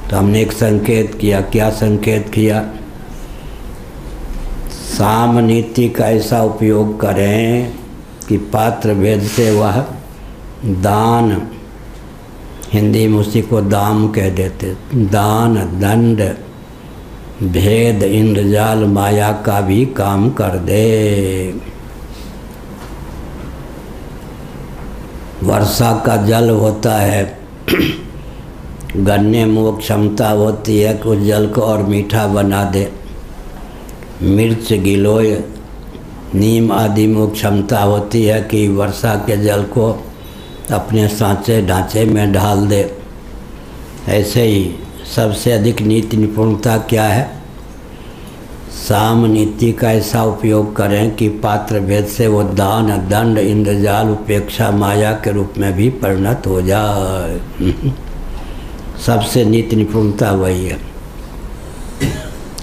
तो हमने एक संकेत किया। क्या संकेत किया? साम नीति का ऐसा उपयोग करें कि पात्र भेद से वह दान, हिंदी में उसी को दाम कह देते, दान दंड भेद इंद्रजाल माया का भी काम कर दे। वर्षा का जल होता है, गन्ने में वो क्षमता होती है कि उस जल को और मीठा बना दे। मिर्च गिलोय नीम आदि में वो क्षमता होती है कि वर्षा के जल को अपने सांचे ढांचे में ढाल दे। ऐसे ही सबसे अधिक नीति निपुणता क्या है? साम नीति का ऐसा उपयोग करें कि पात्र भेद से वो दान, दंड, इंद्रजाल, उपेक्षा, माया के रूप में भी परिणत हो जाए। सबसे नीति निपुणता वही है।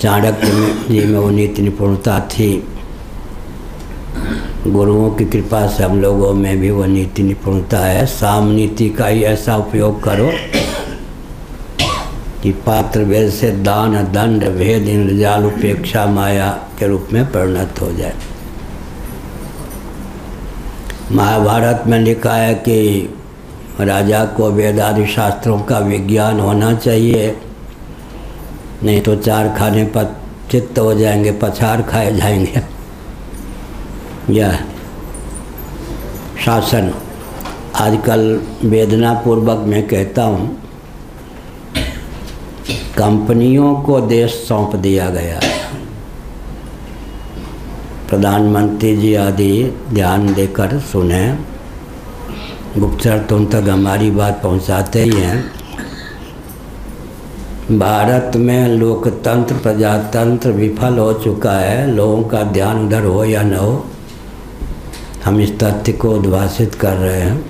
चाणक्य जी में वो नीति निपुणता थी। गुरुओं की कृपा से हम लोगों में भी वो नीति निपुणता है। साम नीति का ही ऐसा उपयोग करो कि पात्र भेद से दान, दंड, भेद, इंद्रजाल, उपेक्षा, माया के रूप में परिणत हो जाए। महाभारत में लिखा है कि राजा को वेद आदि शास्त्रों का विज्ञान होना चाहिए, नहीं तो चार खाने पर चित्त हो जाएंगे, पछाड़ खाए जाएंगे। यह शासन आजकल वेदनापूर्वक मैं कहता हूँ, कंपनियों को देश सौंप दिया गया है। प्रधानमंत्री जी आदि ध्यान देकर सुने, गुप्तचर तुम तक हमारी बात पहुंचाते ही हैं। भारत में लोकतंत्र, प्रजातंत्र विफल हो चुका है। लोगों का ध्यान उधर हो या न हो, हम इस तथ्य को उद्भासित कर रहे हैं।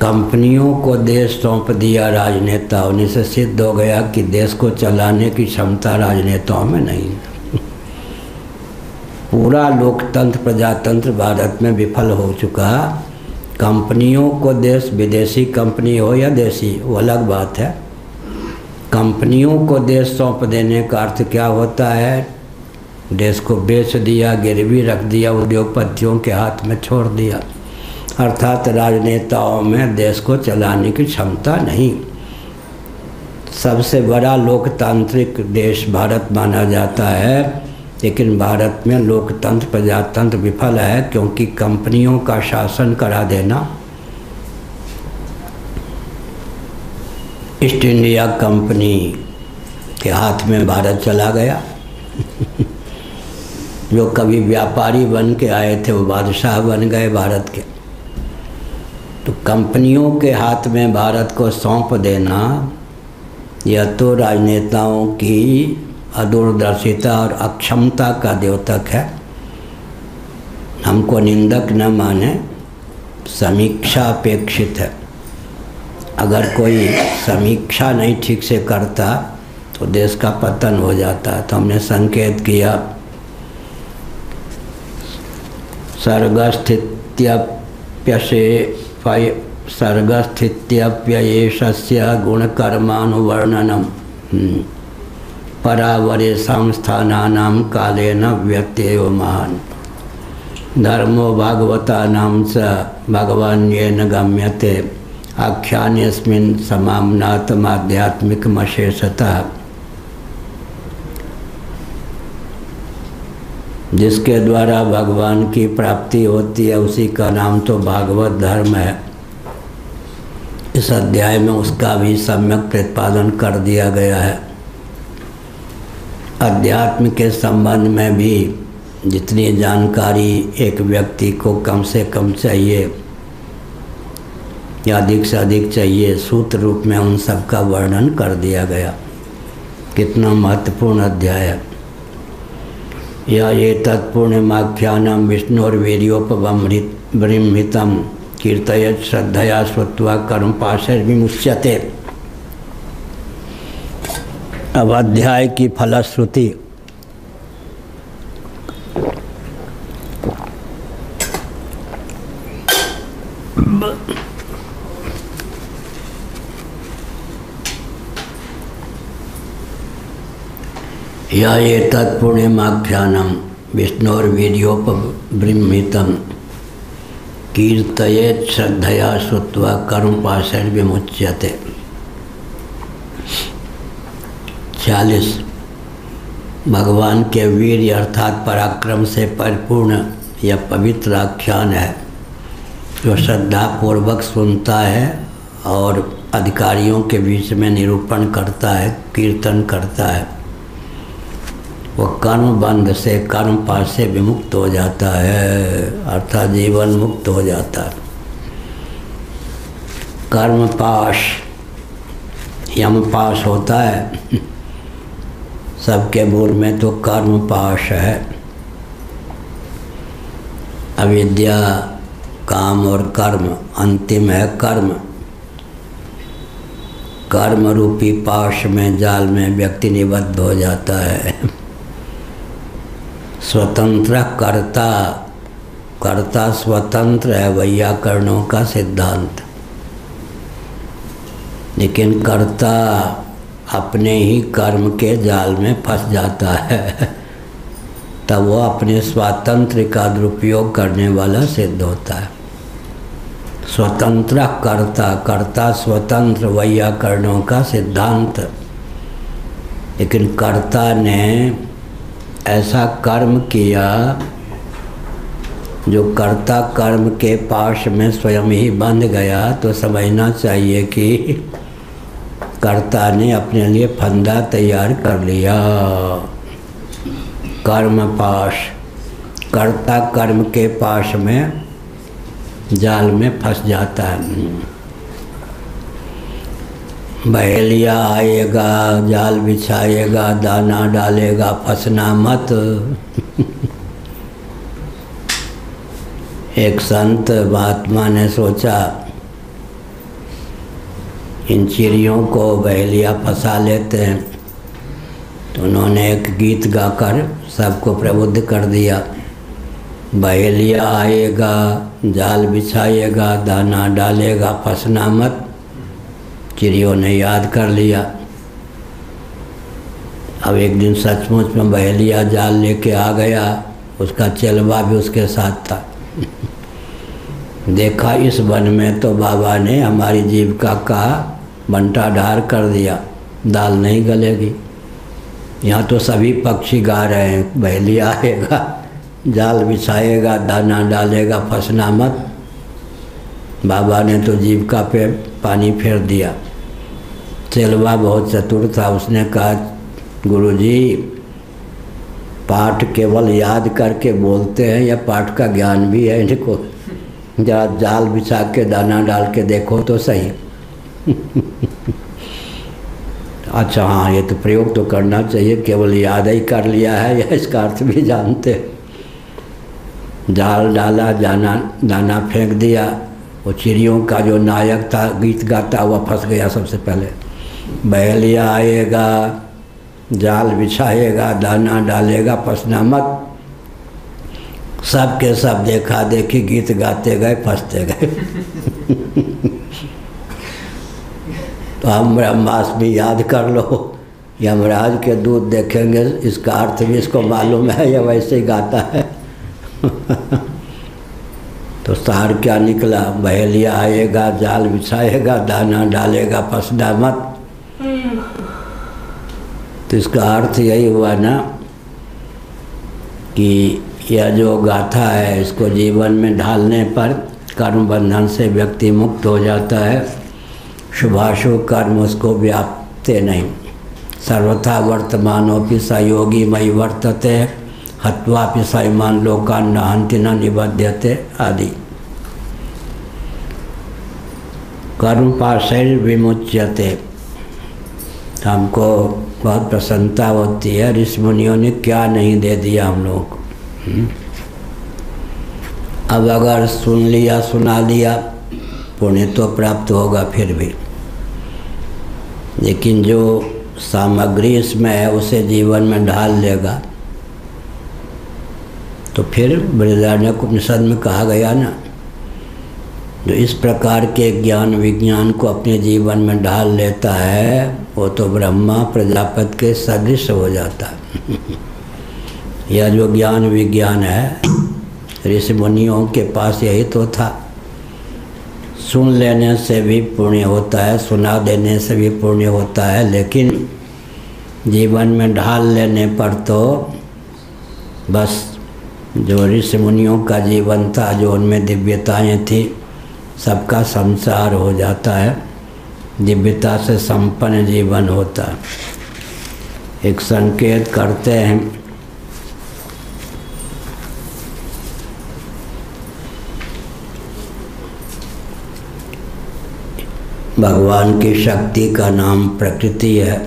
कंपनियों को देश सौंप दिया राजनेताओं ने, से सिद्ध हो गया कि देश को चलाने की क्षमता राजनेताओं में नहीं है। पूरा लोकतंत्र, प्रजातंत्र भारत में विफल हो चुका। कंपनियों को देश, विदेशी कंपनी हो या देसी, वो अलग बात है। कंपनियों को देश सौंप देने का अर्थ क्या होता है? देश को बेच दिया, गिरवी रख दिया, उद्योगपतियों के हाथ में छोड़ दिया। अर्थात राजनेताओं में देश को चलाने की क्षमता नहीं। सबसे बड़ा लोकतांत्रिक देश भारत माना जाता है, लेकिन भारत में लोकतंत्र, प्रजातंत्र विफल है, क्योंकि कंपनियों का शासन करा देना। ईस्ट इंडिया कंपनी के हाथ में भारत चला गया। जो कभी व्यापारी बन के आए थे वो बादशाह बन गए भारत के। तो कंपनियों के हाथ में भारत को सौंप देना, यह तो राजनेताओं की अदूरदर्शिता और अक्षमता का द्योतक है। हमको निंदक न माने, समीक्षा अपेक्षित है। अगर कोई समीक्षा नहीं ठीक से करता तो देश का पतन हो जाता। तो हमने संकेत किया, सर्गस्थित्यप्ययेषस्य गुणकर्मानुवर्णनम परावरेषां स्थानानां कालेन व्यत्ययो महान् धर्मो भागवतानां च भगवान्येन गम्यते आख्यानेऽस्मिन् समाम्नातमाध्यात्मिकमशेषतः। जिसके द्वारा भगवान की प्राप्ति होती है उसी का नाम तो भागवत धर्म है। इस अध्याय में उसका भी सम्यक प्रतिपादन कर दिया गया है। अध्यात्म के संबंध में भी जितनी जानकारी एक व्यक्ति को कम से कम चाहिए या अधिक से अधिक चाहिए, सूत्र रूप में उन सब का वर्णन कर दिया गया। कितना महत्वपूर्ण अध्याय है यह। ये तत्पूर्णिमाख्यानम विष्णुर्वीर्योपबृंहितं कीर्तयत् श्रद्धया श्रुत्वा कर्मपाशैर्विमुच्यते। अब अध्याय की फलश्रुति। ये तत्पूर्णिमाख्यानम विष्णुर्वीर्योपबृंहितं कीर्तयेत् श्रद्धया श्रुत्वा कर्मपाशैर्विमुच्यते। 40 भगवान के वीर अर्थात पराक्रम से परिपूर्ण यह पवित्र आख्यान है, जो श्रद्धापूर्वक सुनता है और अधिकारियों के बीच में निरूपण करता है, कीर्तन करता है, वो कर्म बंध से, कर्म पाश से विमुक्त हो जाता है, अर्थात जीवन मुक्त हो जाता है। कर्म पाश यम पाश होता है, सबके मूल में तो कर्म पाश है। अविद्या, काम और कर्म, अंतिम है कर्म। कर्म रूपी पाश में, जाल में व्यक्ति निबद्ध हो जाता है। स्वतंत्र कर्ता, कर्ता स्वतंत्र है, वैयाकरणों का सिद्धांत। लेकिन कर्ता अपने ही कर्म के जाल में फंस जाता है, तब वो अपने स्वातंत्र का दुरुपयोग करने वाला सिद्ध होता है। स्वतंत्र कर्ता, कर्ता स्वतंत्र, वैयाकरणों का सिद्धांत। लेकिन कर्ता ने ऐसा कर्म किया जो कर्ता कर्म के पाश में स्वयं ही बंध गया, तो समझना चाहिए कि कर्ता ने अपने लिए फंदा तैयार कर लिया। कर्म पाश, कर्ता कर्म के पाश में, जाल में फंस जाता है। बहेलिया आएगा, जाल बिछाएगा, दाना डालेगा, फंसना मत। एक संत महात्मा ने सोचा इन चिड़ियों को बहेलिया फंसा लेते हैं, तो उन्होंने एक गीत गाकर सबको प्रबुद्ध कर दिया। बहेलिया आएगा, जाल बिछाएगा, दाना डालेगा, फंसना मत। चिड़ियों ने याद कर लिया। अब एक दिन सचमुच में बहेलिया जाल लेके आ गया, उसका चेलवा भी उसके साथ था। देखा इस वन में तो बाबा ने हमारी जीविका का बंटा ढार कर दिया, दाल नहीं गलेगी। यहाँ तो सभी पक्षी गा रहे हैं, बहेलिया आएगा, जाल बिछाएगा, दाना डालेगा, फंसना मत। बाबा ने तो जीविका पे पानी फेर दिया। चेलवा बहुत चतुर था, उसने कहा गुरुजी, पाठ केवल याद करके बोलते हैं या पाठ का ज्ञान भी है इनको? जरा जाल बिछा के दाना डाल के देखो तो सही। अच्छा हाँ, ये तो प्रयोग तो करना चाहिए, केवल याद ही कर लिया है या इसका अर्थ भी जानते? जाल डाला, दाना फेंक दिया। वो चिड़ियों का जो नायक था, गीत गाता हुआ, फंस गया सबसे पहले। बहेलिया आएगा, जाल बिछाएगा, दाना डालेगा, फंसना मत। सब के सब देखा देखी गीत गाते गए, फंसते गए। तो हम ब्रह्मास्त्र भी याद कर लो, यमराज के दूत देखेंगे, इसका अर्थ भी इसको मालूम है या वैसे ही गाता है? तो सार क्या निकला? बहेलिया आएगा, जाल बिछाएगा, दाना डालेगा, फंसना मत। तो इसका अर्थ यही हुआ ना कि यह जो गाथा है, इसको जीवन में ढालने पर कर्म बंधन से व्यक्ति मुक्त हो जाता है। शुभाशुभ कर्म उसको व्याप्ते नहीं। सर्वथा वर्तमानोपि स योगी मयि वर्तते, हत्वापि स इमान् लोकान् न हन्ति न निबध्यते आदि। कर्म पाशैर् विमुच्यते। हमको बहुत प्रसन्नता होती है, ऋषि मुनियों ने क्या नहीं दे दिया हम लोगों को। अब अगर सुन लिया, सुना दिया, पुण्य तो प्राप्त होगा फिर भी, लेकिन जो सामग्री इसमें है उसे जीवन में ढाल लेगा तो फिर बृहदारण्यक उपनिषद में कहा गया ना, जो इस प्रकार के ज्ञान विज्ञान को अपने जीवन में ढाल लेता है वो तो ब्रह्मा प्रजापति के सदृश हो जाता है। यह जो ज्ञान विज्ञान है, ऋषि मुनियों के पास यही तो था। सुन लेने से भी पुण्य होता है, सुना देने से भी पुण्य होता है, लेकिन जीवन में ढाल लेने पर तो बस जो ऋषि मुनियों का जीवन था, जो उनमें दिव्यताएं थी, सबका संसार हो जाता है, दिव्यता से संपन्न जीवन होता है। एक संकेत करते हैं, भगवान की शक्ति का नाम प्रकृति है।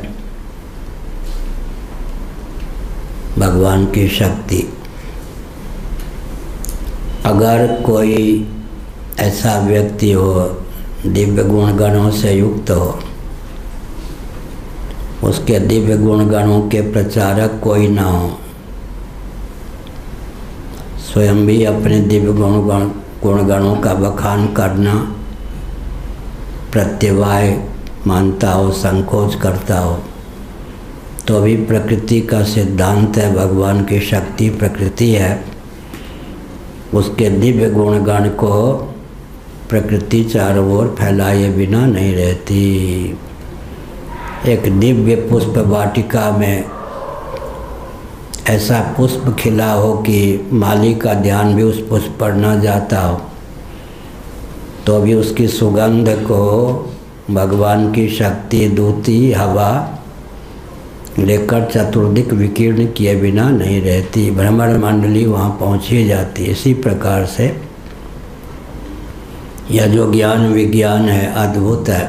भगवान की शक्ति, अगर कोई ऐसा व्यक्ति हो दिव्य गुण गणों से युक्त हो, उसके दिव्य गुण गणों के प्रचारक कोई ना हो, स्वयं भी अपने दिव्य गुण गणों का बखान करना प्रत्यवाय मानता हो, संकोच करता हो, तो भी प्रकृति का सिद्धांत है, भगवान की शक्ति प्रकृति है, उसके दिव्य गुणगण को प्रकृति चारों ओर फैलाए बिना नहीं रहती। एक दिव्य पुष्प वाटिका में ऐसा पुष्प खिला हो कि माली का ध्यान भी उस पुष्प पर न जाता हो, तो भी उसकी सुगंध को भगवान की शक्ति दूती हवा लेकर चतुर्दिक विकीर्ण किए बिना नहीं रहती, भ्रमण मंडली वहाँ पहुँची जाती। इसी प्रकार से यह जो ज्ञान विज्ञान है अद्भुत है,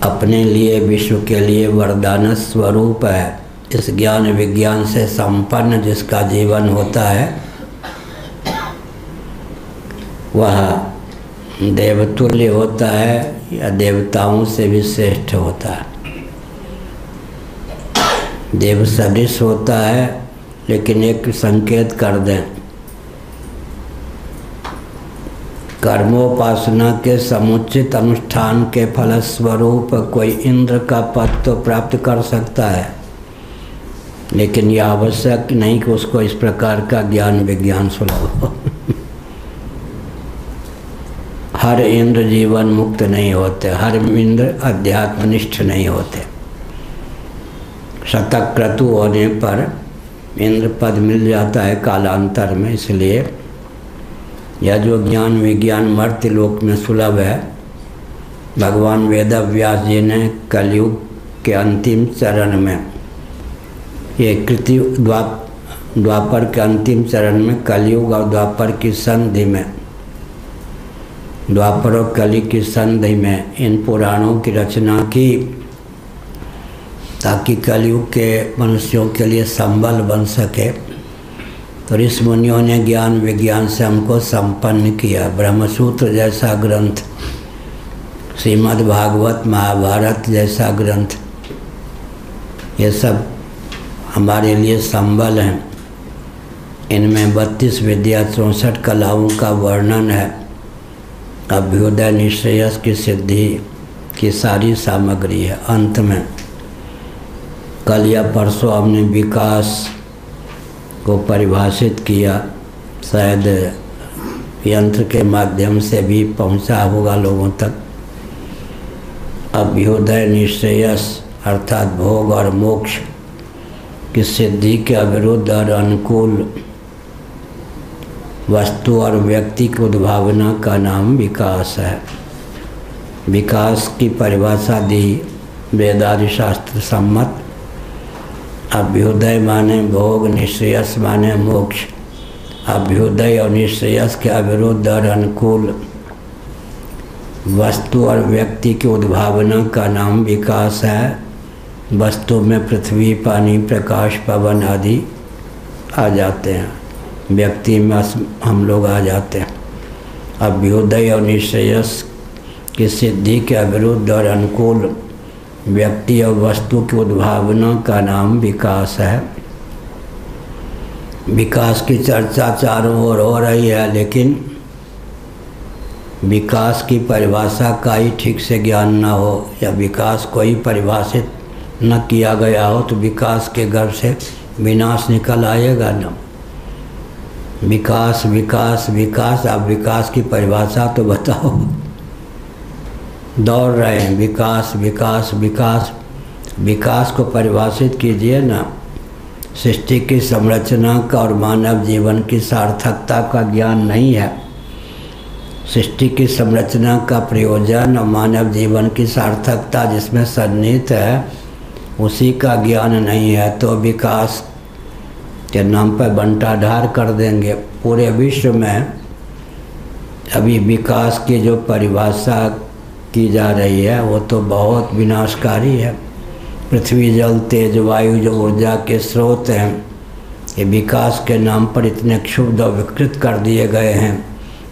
अपने लिए विश्व के लिए वरदान स्वरूप है। इस ज्ञान विज्ञान से संपन्न जिसका जीवन होता है वह देवतुल्य होता है या देवताओं से भी श्रेष्ठ होता है, देव सदृश होता है। लेकिन एक संकेत कर दें, कर्मोपासना के समुचित अनुष्ठान के फलस्वरूप कोई इंद्र का पद तो प्राप्त कर सकता है, लेकिन यह आवश्यक नहीं कि उसको इस प्रकार का ज्ञान विज्ञान सुलभ हो। हर इंद्र जीवन मुक्त नहीं होते, हर इंद्र अध्यात्मनिष्ठ नहीं होते। शतक्रतु होने पर इंद्र पद मिल जाता है कालांतर में, इसलिए यह जो ज्ञान विज्ञान मर्त्य लोक में सुलभ है, भगवान वेदव्यास जी ने कलयुग के अंतिम चरण में, ये कृति द्वापर के अंतिम चरण में, कलयुग और द्वापर की संधि में, द्वापर और कली की संधि में इन पुराणों की रचना की, ताकि कलयुग के मनुष्यों के लिए संबल बन सके। तो ऋषि मुनियों ने ज्ञान विज्ञान से हमको संपन्न किया। ब्रह्मसूत्र जैसा ग्रंथ, श्रीमद् भागवत महाभारत जैसा ग्रंथ, ये सब हमारे लिए संबल हैं। इनमें 32 विद्या 64 कलाओं का वर्णन है। अभ्युदय निश्रेयस की सिद्धि की सारी सामग्री है। अंत में कल या परसों हमने विकास को परिभाषित किया, शायद यंत्र के माध्यम से भी पहुंचा होगा लोगों तक। अभ्युदय निश्रेयस अर्थात भोग और मोक्ष की सिद्धि के अविरुद्ध और अनुकूल वस्तु और व्यक्ति की उद्भावना का नाम विकास है। विकास की परिभाषा दी वेदादि शास्त्र सम्मत। अभ्युदय माने भोग, निश्रेयस माने मोक्ष। अभ्युदय और निश्रेयस के अविरुद्ध और अनुकूल वस्तु और व्यक्ति की उद्भावना का नाम विकास है। वस्तु में पृथ्वी, पानी, प्रकाश, पवन आदि आ जाते हैं, व्यक्ति में हम लोग आ जाते हैं। अभ्युदय और निश्रेयस की सिद्धि के अविरुद्ध और अनुकूल व्यक्ति और वस्तु की उद्भावना का नाम विकास है। विकास की चर्चा चारों ओर हो रही है, लेकिन विकास की परिभाषा का ही ठीक से ज्ञान न हो या विकास को ही परिभाषित न किया गया हो तो विकास के गर्भ से विनाश निकल आएगा न। विकास विकास विकास, आप विकास की परिभाषा तो बताओ। दौड़ रहे हैं विकास विकास विकास, विकास को परिभाषित कीजिए ना। सृष्टि की संरचना का और मानव जीवन की सार्थकता का ज्ञान नहीं है। सृष्टि की संरचना का प्रयोजन और मानव जीवन की सार्थकता जिसमें सन्निहित है, उसी का ज्ञान नहीं है तो विकास के नाम पर बंटाढार कर देंगे। पूरे विश्व में अभी विकास की जो परिभाषा की जा रही है वो तो बहुत विनाशकारी है। पृथ्वी, जल, तेज, वायु जो ऊर्जा के स्रोत हैं, ये विकास के नाम पर इतने क्षुब्ध और विकृत कर दिए गए हैं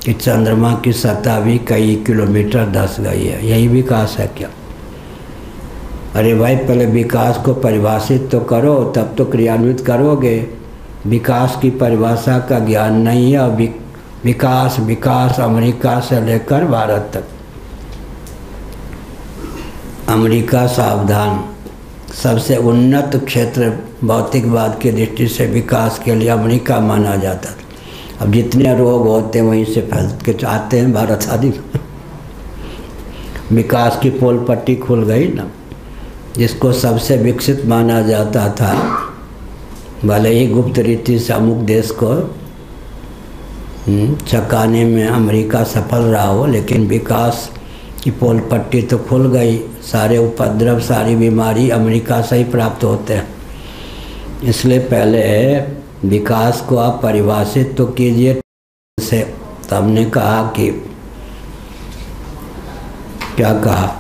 कि चंद्रमा की सतह भी कई किलोमीटर धंस गई है। यही विकास है क्या? अरे भाई, पहले विकास को परिभाषित तो करो, तब तो क्रियान्वित करोगे। विकास की परिभाषा का ज्ञान नहीं है। और विकास विकास अमेरिका से लेकर भारत तक। अमेरिका सावधान, सबसे उन्नत क्षेत्र भौतिकवाद की दृष्टि से विकास के लिए अमेरिका माना जाता था। अब जितने रोग होते हैं वहीं से फैल के आते हैं भारत आदि। विकास की पोल पट्टी खुल गई ना। जिसको सबसे विकसित माना जाता था, भले ही गुप्त रीति से अमुक देश को चकाने में अमेरिका सफल रहा हो, लेकिन विकास की पोल पट्टी तो खुल गई। सारे उपद्रव, सारी बीमारी अमेरिका से ही प्राप्त होते हैं। इसलिए पहले विकास को आप परिभाषित तो कीजिए से। तो हमने कहा कि क्या कहा,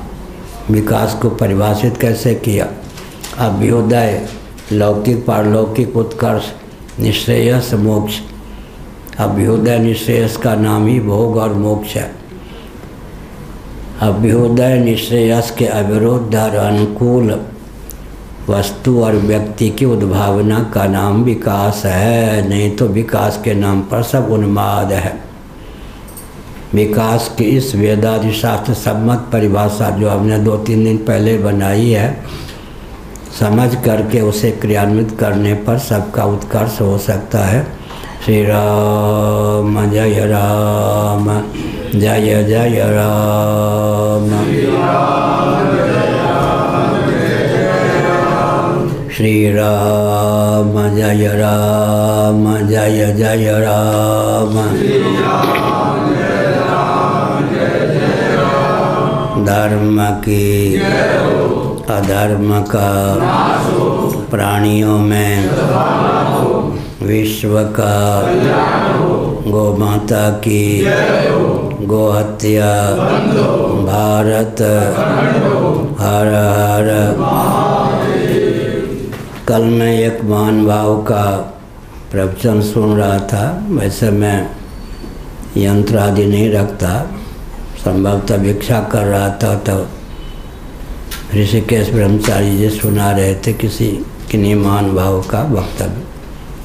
विकास को परिभाषित कैसे किया? अभ्युदय, लौकिक पारलौकिक उत्कर्ष, निश्रेयस, मोक्ष। अभ्युदय निश्रेयस का नाम ही भोग और मोक्ष है। अभ्युदय निश्रेयस के अविरुद्ध और अनुकूल वस्तु और व्यक्ति की उद्भावना का नाम विकास है। नहीं तो विकास के नाम पर सब उन्माद है। विकास की इस वेदादि शास्त्र सम्मत परिभाषा जो हमने 2-3 दिन पहले बनाई है, समझ करके उसे क्रियान्वित करने पर सबका उत्कर्ष हो सकता है। श्री राम जय राम, जय जय राम। श्री राम जय राम, जय जय राम। धर्म की अधर्म का प्राणियों में विश्व का गौ माता की गोहत्या भारत हर हर। कल मैं एक महानुभाव का प्रवचन सुन रहा था। वैसे मैं यंत्र आदि नहीं रखता, संभवतः भिक्षा कर रहा था तो ऋषिकेश ब्रह्मचारी जी सुना रहे थे किन्हीं महानुभाव का वक्तव्य।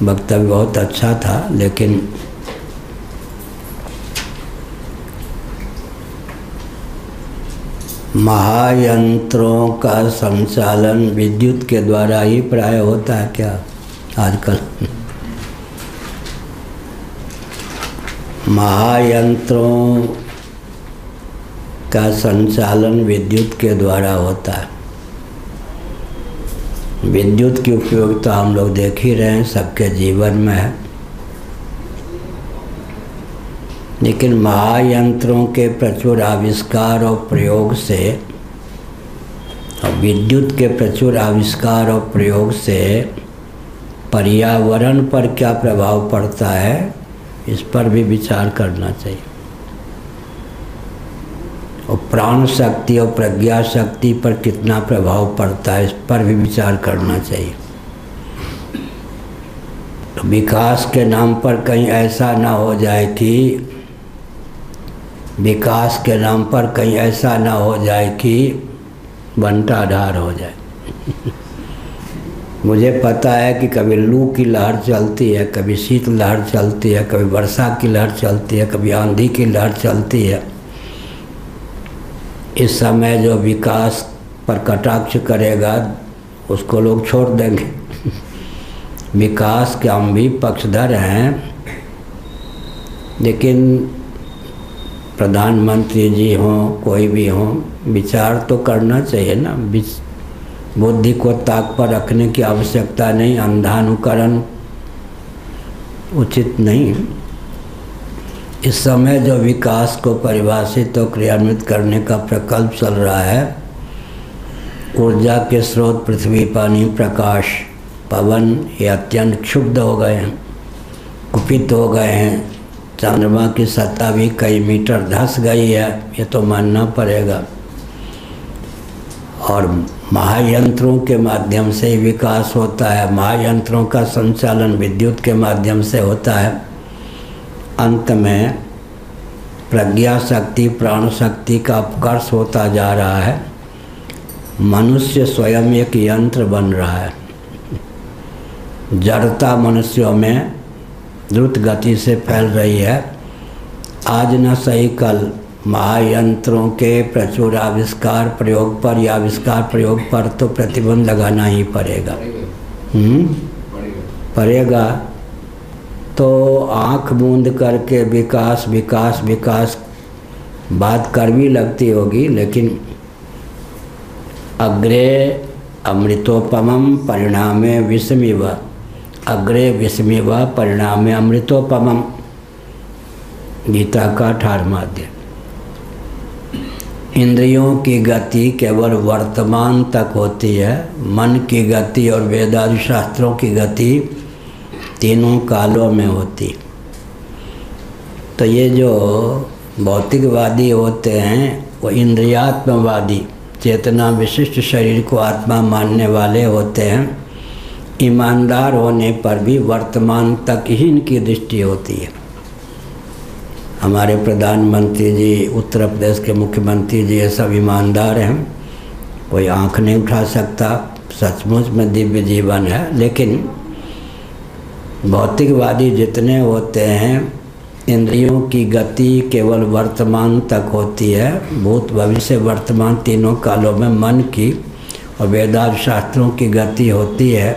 वक्तव्य बहुत अच्छा था, लेकिन महायंत्रों का संचालन विद्युत के द्वारा ही प्राय होता है क्या आजकल? महायंत्रों का संचालन विद्युत के द्वारा होता है। विद्युत की उपयोगिता हम लोग देख ही रहे हैं, सबके जीवन में है। लेकिन महायंत्रों के प्रचुर आविष्कार और प्रयोग से और विद्युत के प्रचुर आविष्कार और प्रयोग से पर्यावरण पर क्या प्रभाव पड़ता है, इस पर भी विचार करना चाहिए। और प्राण शक्ति और प्रज्ञा शक्ति पर कितना प्रभाव पड़ता है, इस पर भी विचार करना चाहिए। तो विकास के नाम पर कहीं ऐसा ना हो जाए कि विकास के नाम पर कहीं ऐसा ना हो जाए कि बंटाढार हो जाए। मुझे पता है कि कभी लू की लहर चलती है, कभी शीत लहर चलती है, कभी वर्षा की लहर चलती है, कभी आंधी की लहर चलती है। इस समय जो विकास पर कटाक्ष करेगा उसको लोग छोड़ देंगे। विकास के हम भी पक्षधर हैं, लेकिन प्रधानमंत्री जी हों, कोई भी हों, विचार तो करना चाहिए ना। बुद्धि को ताक पर रखने की आवश्यकता नहीं। अंधानुकरण उचित नहीं। इस समय जो विकास को परिभाषित और क्रियान्वित करने का प्रकल्प चल रहा है, ऊर्जा के स्रोत पृथ्वी, पानी, प्रकाश, पवन, ये अत्यंत क्षुब्ध हो गए हैं, कुपित हो गए हैं। चंद्रमा की सतह भी कई मीटर धंस गई है, ये तो मानना पड़ेगा। और महायंत्रों के माध्यम से ही विकास होता है। महायंत्रों का संचालन विद्युत के माध्यम से होता है। अंत में प्रज्ञा शक्ति प्राण शक्ति का अपकर्ष होता जा रहा है। मनुष्य स्वयं एक यंत्र बन रहा है। जड़ता मनुष्यों में द्रुत गति से फैल रही है। आज न सही कल महायंत्रों के प्रचुर आविष्कार प्रयोग पर या आविष्कार प्रयोग पर तो प्रतिबंध लगाना ही पड़ेगा। पड़ेगा। तो आँख मूंद करके विकास विकास विकास बात कड़वी लगती होगी, लेकिन अग्रे अमृतोपमं परिणामे विषमिव, अग्रे विषमिव परिणामे अमृतोपमं, गीता का 18वां अध्याय। इंद्रियों की गति केवल वर्तमान तक होती है। मन की गति और वेदादि शास्त्रों की गति तीनों कालों में होती। तो ये जो भौतिकवादी होते हैं वो इंद्रियात्मवादी, चेतना विशिष्ट शरीर को आत्मा मानने वाले होते हैं। ईमानदार होने पर भी वर्तमान तक ही इनकी दृष्टि होती है। हमारे प्रधानमंत्री जी, उत्तर प्रदेश के मुख्यमंत्री जी, ये सब ईमानदार हैं, कोई आंख नहीं उठा सकता। सचमुच में दिव्य जीवन है। लेकिन भौतिकवादी जितने होते हैं, इंद्रियों की गति केवल वर्तमान तक होती है। भूत भविष्य वर्तमान तीनों कालों में मन की और वेदांत शास्त्रों की गति होती है।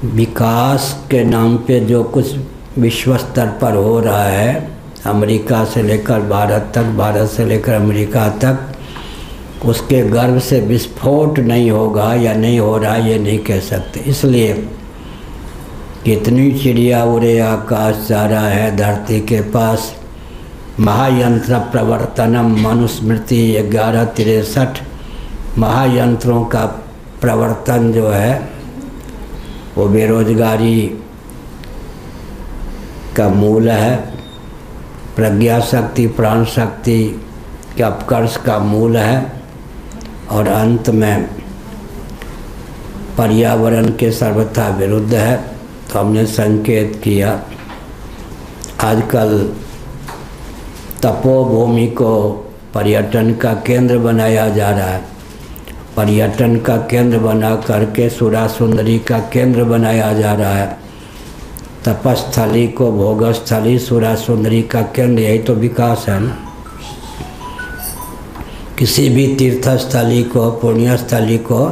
विकास के नाम पे जो कुछ विश्व स्तर पर हो रहा है, अमेरिका से लेकर भारत तक, भारत से लेकर अमेरिका तक, उसके गर्भ से विस्फोट नहीं होगा या नहीं हो रहा ये नहीं कह सकते। इसलिए कितनी चिड़िया उड़े आकाश जा रहा है धरती के पास। महायंत्र प्रवर्तनम मनुस्मृति 1163, महायंत्रों का प्रवर्तन जो है वो बेरोजगारी का मूल है। प्रज्ञा शक्ति प्राण शक्ति के अपकर्ष का मूल है। और अंत में पर्यावरण के सर्वथा विरुद्ध है। तो हमने संकेत किया, आजकल तपोभूमि को पर्यटन का केंद्र बनाया जा रहा है। पर्यटन का केंद्र बना करके सुरा सुंदरी का केंद्र बनाया जा रहा है। तपस्थली को भोगस्थली, सुरा सुंदरी का केंद्र, यही तो विकास है ना। किसी भी तीर्थस्थली को, पुण्यस्थली को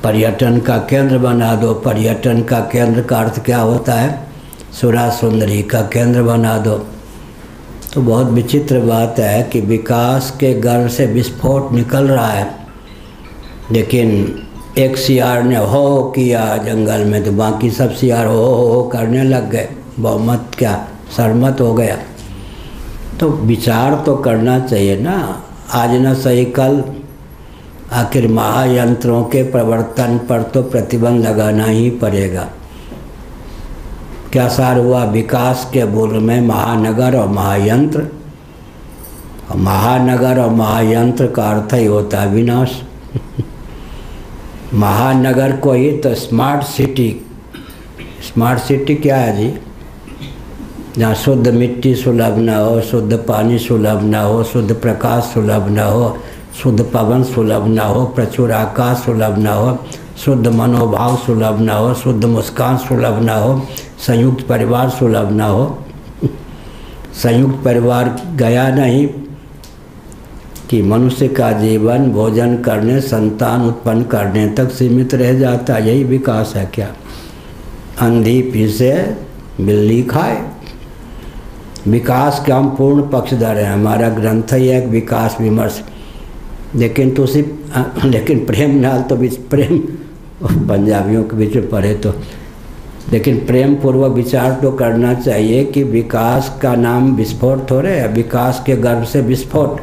पर्यटन का केंद्र बना दो। पर्यटन का केंद्र का अर्थ क्या होता है? सुरा सुंदरी का केंद्र बना दो। तो बहुत विचित्र बात है कि विकास के गर्भ से विस्फोट निकल रहा है, लेकिन एक सियार ने हो किया जंगल में तो बाकी सब सियार हो करने लग गए। बहुमत क्या सरमत हो गया। तो विचार तो करना चाहिए ना। आज न सही कल आखिर महायंत्रों के प्रवर्तन पर तो प्रतिबंध लगाना ही पड़ेगा। क्या सार हुआ? विकास के मूल में महानगर और महायंत्र। महानगर और महायंत्र का अर्थ ही होता है विनाश। महानगर को ही तो स्मार्ट सिटी, स्मार्ट सिटी क्या है जी? जहाँ शुद्ध मिट्टी सुलभ न हो, शुद्ध पानी सुलभ न हो, शुद्ध प्रकाश सुलभ न हो, शुद्ध पवन सुलभ न हो, प्रचुर आकाश सुलभ न हो, शुद्ध मनोभाव सुलभ न हो, शुद्ध मुस्कान सुलभ न हो, संयुक्त परिवार सुलभ न हो। संयुक्त परिवार गया नहीं कि मनुष्य का जीवन भोजन करने, संतान उत्पन्न करने तक सीमित रह जाता। यही विकास है क्या? अंधी पीसे बिल्ली खाए। विकास के हम पूर्ण पक्षधर हैं। हमारा ग्रंथ ही है विकास विमर्श। लेकिन तो सिर्फ लेकिन प्रेम नाल तो प्रेम पंजाबियों के बीच में पढ़े तो, लेकिन प्रेम पूर्वक विचार तो करना चाहिए कि विकास का नाम विस्फोट हो रहे है। विकास के गर्भ से विस्फोट।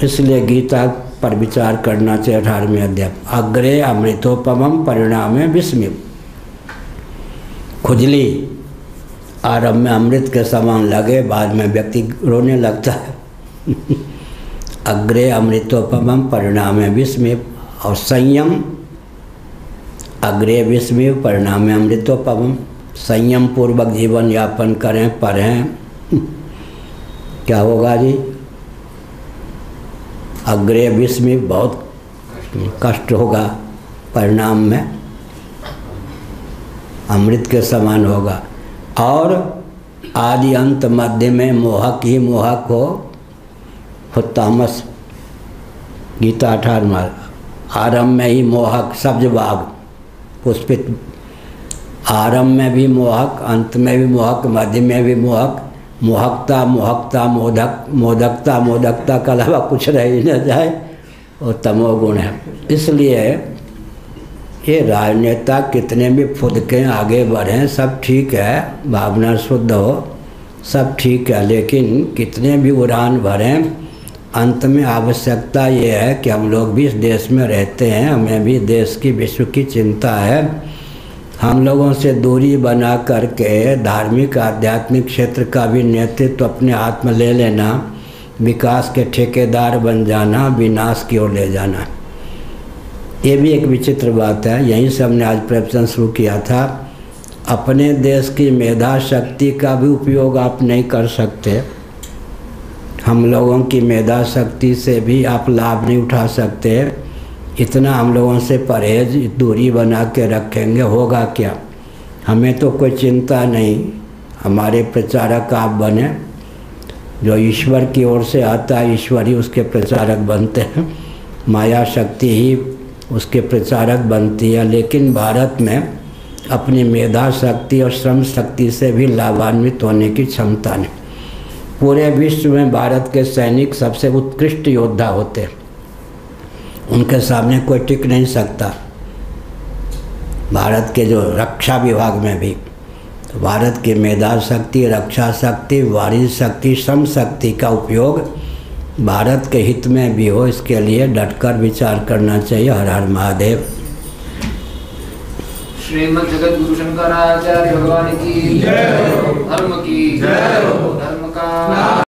इसलिए गीता पर विचार करना चाहिए। 18वें अध्याय, अग्रे अमृतोपमं परिणामे विस्मित। खुजली आरंभ में अमृत के समान लगे, बाद में व्यक्ति रोने लगता है। अग्रे अमृतोपमम परिणामे विस्मय, और संयम अग्रे विस्मय परिणामे अमृतोपमम। संयम पूर्वक जीवन यापन करें, पढ़ें, क्या होगा जी? अग्रे विस्मय बहुत कष्ट होगा, परिणाम में अमृत के समान होगा। और आदि अंत मध्य में मोहक ही मोहक हो तामस। गीता 18 आरंभ में ही मोहक, सब्ज बाग पुष्पित, आरंभ में भी मोहक, अंत में भी मोहक, मध्य में भी मोहक। मोहकता मोहकता मोदकता मोदकता के अलावा कुछ रह ही न जाए, वो तमोगुण है। इसलिए ये राजनेता कितने भी फुदकें आगे बढ़ें, सब ठीक है, भावना शुद्ध हो, सब ठीक है, लेकिन कितने भी उड़ान भरें, अंत में आवश्यकता ये है कि हम लोग भी इस देश में रहते हैं, हमें भी देश की विश्व की चिंता है। हम लोगों से दूरी बना करके धार्मिक आध्यात्मिक क्षेत्र का भी नेतृत्व अपने हाथ में ले लेना, विकास के ठेकेदार बन जाना, विनाश की ओर ले जाना, ये भी एक विचित्र बात है। यहीं से हमने आज प्रवचन शुरू किया था। अपने देश की मेधा शक्ति का भी उपयोग आप नहीं कर सकते, हम लोगों की मेधा शक्ति से भी आप लाभ नहीं उठा सकते। इतना हम लोगों से परहेज दूरी बना के रखेंगे, होगा क्या? हमें तो कोई चिंता नहीं, हमारे प्रचारक आप बने, जो ईश्वर की ओर से आता है ईश्वर ही उसके प्रचारक बनते हैं, माया शक्ति ही उसके प्रचारक बनती है। लेकिन भारत में अपनी मेधा शक्ति और श्रम शक्ति से भी लाभान्वित होने की क्षमता नहीं। पूरे विश्व में भारत के सैनिक सबसे उत्कृष्ट योद्धा होते हैं, उनके सामने कोई टिक नहीं सकता। भारत के जो रक्षा विभाग में भी तो भारत की मेधा शक्ति, रक्षा शक्ति, वाणिज्य शक्ति, श्रम शक्ति का उपयोग भारत के हित में भी हो, इसके लिए डटकर विचार करना चाहिए। हर हर महादेव। श्रीमद् जगत गुरु शंकराचार्य भगवान की जय, धर्म की जय, धर्म का